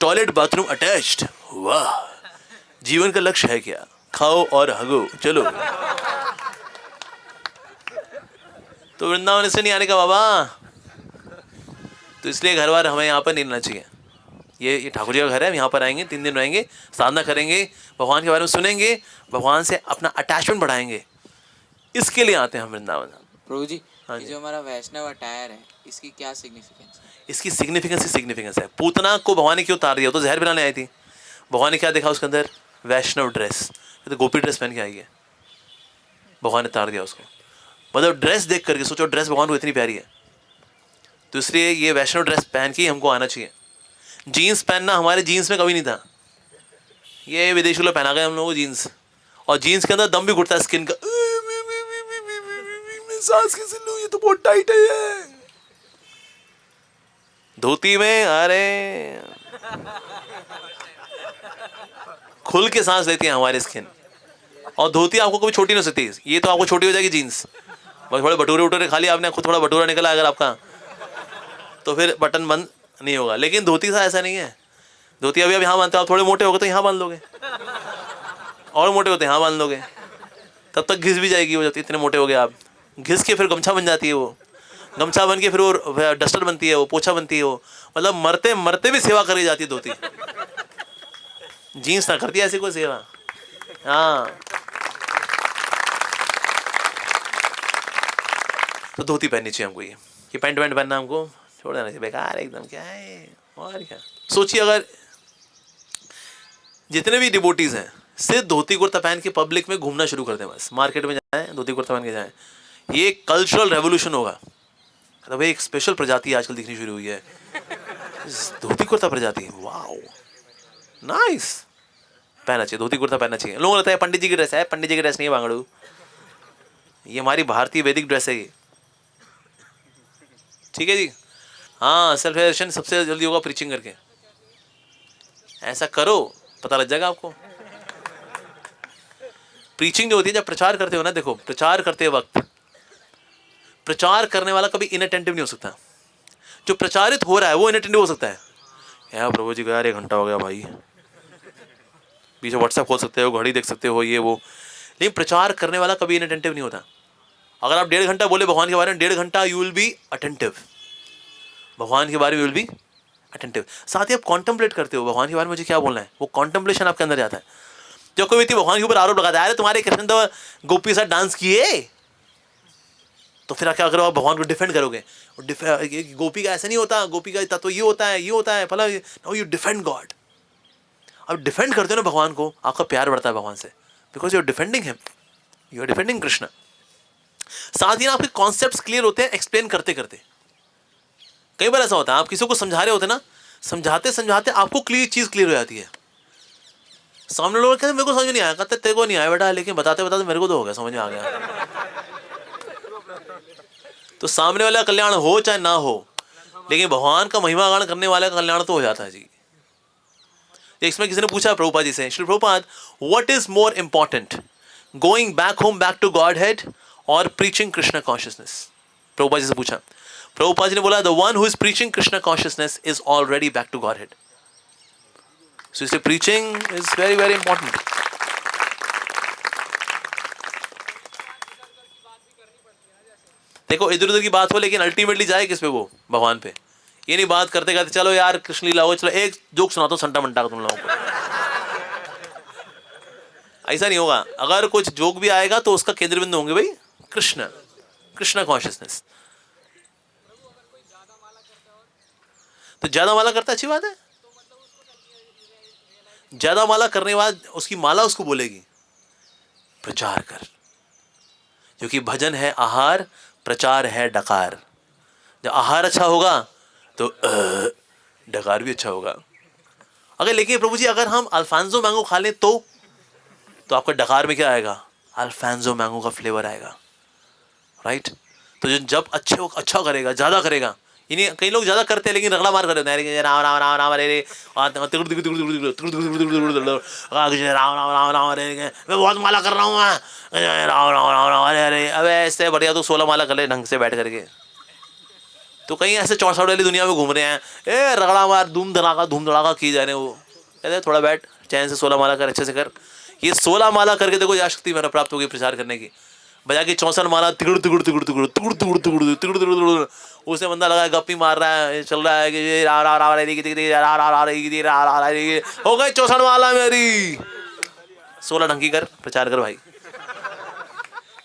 toilet bathroom attached. वाह, जीवन का लक्ष्य है क्या? खाओ और हगो, चलो। तो वृंदावन से नहीं आने का बाबा। तो इसलिए घर बार हमें यहाँ पर नहीं रहना चाहिए। ये ठाकुर जी का घर है, हम यहाँ पर आएंगे, 3 दिन रहेंगे, साधना करेंगे, भगवान के बारे में सुनेंगे, भगवान से अपना अटैचमेंट बढ़ाएंगे, इसके लिए आते हैं हम वृंदावन। प्रभु जी, हाँ ये जो हमारा वैष्णव अटायर है, इसकी क्या सिग्निफिकेंस है? इसकी सिग्निफिकेंस है, पूतना को भगवान ने क्यों उतार दिया? तो जहर पिलाने आई थी, भगवान ने क्या देखा उसके अंदर? वैष्णव ड्रेस, तो गोपी ड्रेस पहन के आई है, भगवान ने उतार दिया उसको। मतलब ड्रेस देख करके सोचो, ड्रेस भगवान को इतनी प्यारी है, तो इसलिए ये वैष्णव ड्रेस पहन के हमको आना चाहिए। जीन्स पहनना हमारे जीन्स में कभी नहीं था, ये विदेशी लोग पहना गए हम लोगों को जीन्स, और जीन्स के अंदर दम भी घुटता है स्किन का, सांस कैसे लूं, ये तो बहुत टाइट है। धोती में अरे खुल के सांस लेती है हमारी स्किन, और धोती आपको कभी छोटी नहीं हो सकती, ये तो आपको छोटी हो जाएगी जीन्स। बस थोड़े भटूरे उटूरे खा लिया आपने, खुद थोड़ा भटूरा निकला अगर आपका, तो फिर बटन बंद नहीं होगा। लेकिन धोती सा ऐसा नहीं है, धोती अभी यहाँ बांधते हो, आप थोड़े मोटे हो गए तो यहाँ बांध लोगे, और मोटे होते यहाँ बांध लोगे, तब तक घिस भी जाएगी वो, जब इतने मोटे हो गए आप, घिस के फिर गमछा बन जाती है वो, गमछा बन के फिर वो डस्टर बनती है, वो पोछा बनती है वो, मतलब मरते मरते भी सेवा करी जाती है धोती। जीन्स ना करती है ऐसी कोई सेवा। हाँ, तो धोती पहननी चाहिए हमको, ये पैंट वैंट पहनना हमको छोड़ देना चाहिए, बेकार एकदम, क्या है। और क्या सोचिए, अगर जितने भी डिवोटीज हैं सिर्फ धोती कुर्ता पहन के पब्लिक में घूमना शुरू कर दें, बस मार्केट में जाएं धोती कुर्ता पहन के जाएं, ये कल्चरल रेवोल्यूशन होगा। मतलब एक स्पेशल प्रजाति आजकल दिखनी शुरू हुई है, धोती कुर्ता प्रजाति, वाओ नाइस, पहनना चाहिए, धोती कुर्ता पहनना चाहिए। लोगों को लगता है पंडित जी की ड्रेस है, पंडित जी की ड्रेस नहीं है बांगड़ू, ये हमारी भारतीय वैदिक ड्रेस है ये, ठीक है जी। हाँ, सेल्फ रियलाइजेशन सबसे जल्दी होगा प्रीचिंग करके, ऐसा करो पता लग जाएगा आपको। प्रीचिंग जो होती है, जब प्रचार करते हो ना, देखो प्रचार करते वक्त प्रचार करने वाला कभी इनअटेंटिव नहीं हो सकता, जो प्रचारित हो रहा है वो इनअटेंटिव हो सकता है। यार प्रभु जी को यार 1 घंटा हो गया भाई, पीछे व्हाट्सएप खोल सकते हो, घड़ी देख सकते हो, ये वो, लेकिन प्रचार करने वाला कभी इनअटेंटिव नहीं होता। अगर आप 1.5 घंटा बोले भगवान के बारे में, 1.5 घंटा यू विल बी अटेंटिव, भगवान के बारे में विल बी अटेंटिव। साथ ही आप कॉन्टेम्पलेट करते हो भगवान के बारे में, मुझे क्या बोलना है, वो कॉन्टेम्पलेशन आपके अंदर जाता है। जो कोई व्यक्ति भगवान के ऊपर आरोप लगाता है, अरे तुम्हारे कृष्ण तो गोपी के साथ डांस किए, तो फिर क्या करो, आप भगवान को डिफेंड करोगे, गोपी का ऐसा नहीं होता, गोपी का तत्व ये होता है, ये होता है, फला, नाउ यू डिफेंड गॉड। अब डिफेंड करते हो ना भगवान को, आपका प्यार बढ़ता है भगवान से, because you are defending him, you are defending Krishna. साथ ही ना आपके कॉन्सेप्ट्स क्लियर होते हैं एक्सप्लेन करते करते। कई बार ऐसा होता है आप किसी को समझा रहे होते ना, समझाते समझाते आपको चीज क्लियर हो जाती है, सामने लोग कहते मेरे को समझ में नहीं आया, कहते तेरे को नहीं आया बेटा, लेकिन बताते बताते मेरे को तो हो गया, समझ में आ गया। तो सामने वाला कल्याण हो चाहे ना हो, लेकिन भगवान का महिमा गान करने वाले का कल्याण तो हो जाता है जी। इसमें किसी ने पूछा प्रभुपाद जी से, Shri Prabhupada what is more important, going back home back to Godhead और प्रीचिंग कृष्ण कॉन्शियसनेस? प्रभुपाद जी से पूछा, प्रभुपाद जी ने बोला the one who is preaching Krishna consciousness is already back to Godhead. So इसलिए preaching is very very important. देखो इधर उधर की बात हो, लेकिन अल्टीमेटली जाए किस पे? वो भगवान पे। ये नहीं बात करते करते चलो यार कृष्ण लीला हो, चलो एक जोक सुनाता हूं संटा मंटा का तुम लोगों को। ऐसा नहीं होगा। अगर कुछ जोक भी आएगा तो उसका केंद्र बिंदु होंगे भाई कृष्ण, कृष्ण कॉन्शियसनेस। तो ज्यादा माला करता अच्छी बात है, ज्यादा माला करने के बाद उसकी माला उसको बोलेगी प्रचार कर, क्योंकि भजन है आहार, प्रचार है डकार। जब आहार अच्छा होगा तो डकार भी अच्छा होगा। अगर लेकिन प्रभु जी अगर हम अल्फांसो मैंगो खा लें तो आपका डकार में क्या आएगा? अल्फांसो मैंगो का फ्लेवर आएगा, राइट? तो जो जब अच्छा करेगा, ज्यादा करेगा। इन्हीं कई लोग ज्यादा करते हैं लेकिन रगड़ा मार कर देते हैं, राम राम राम राम रे राम राम राम रे, मैं बहुत माला कर रहा हूँ, राम राम राम राम अरे अरे। अब ऐसे बढ़िया तो 16 माला कर ले ढंग से बैठ करके। तो कहीं ऐसे 64 वाली दुनिया में घूम रहे हैं, ए रगड़ा मार धूम धड़ाका की जा रहे हैं। वो कहते थोड़ा बैठ चैन से 16 माला कर, अच्छे से कर। ये 16 माला करके देखो या शक्ति मेरा प्राप्त होगी प्रचार करने की। बजा के 64 माला तिगड़ तिगड़ तिगड़ तिगड़ तिगड़ तिगड़ तिगड़ तिगड़ तिगड़, उसे बंदा लगा गप्पी मार रहा है, चल रहा है कि हो गई 64 माला मेरी। 16 ढंगी कर, प्रचार कर भाई।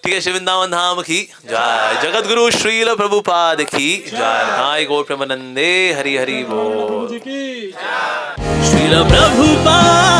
ठीक है, वृंदावन धाम की जय, जगत गुरु श्रील प्रभुपाद की जय, भाई गौर प्रेमानंदे हरि हरि बोल। श्रील प्रभुपाद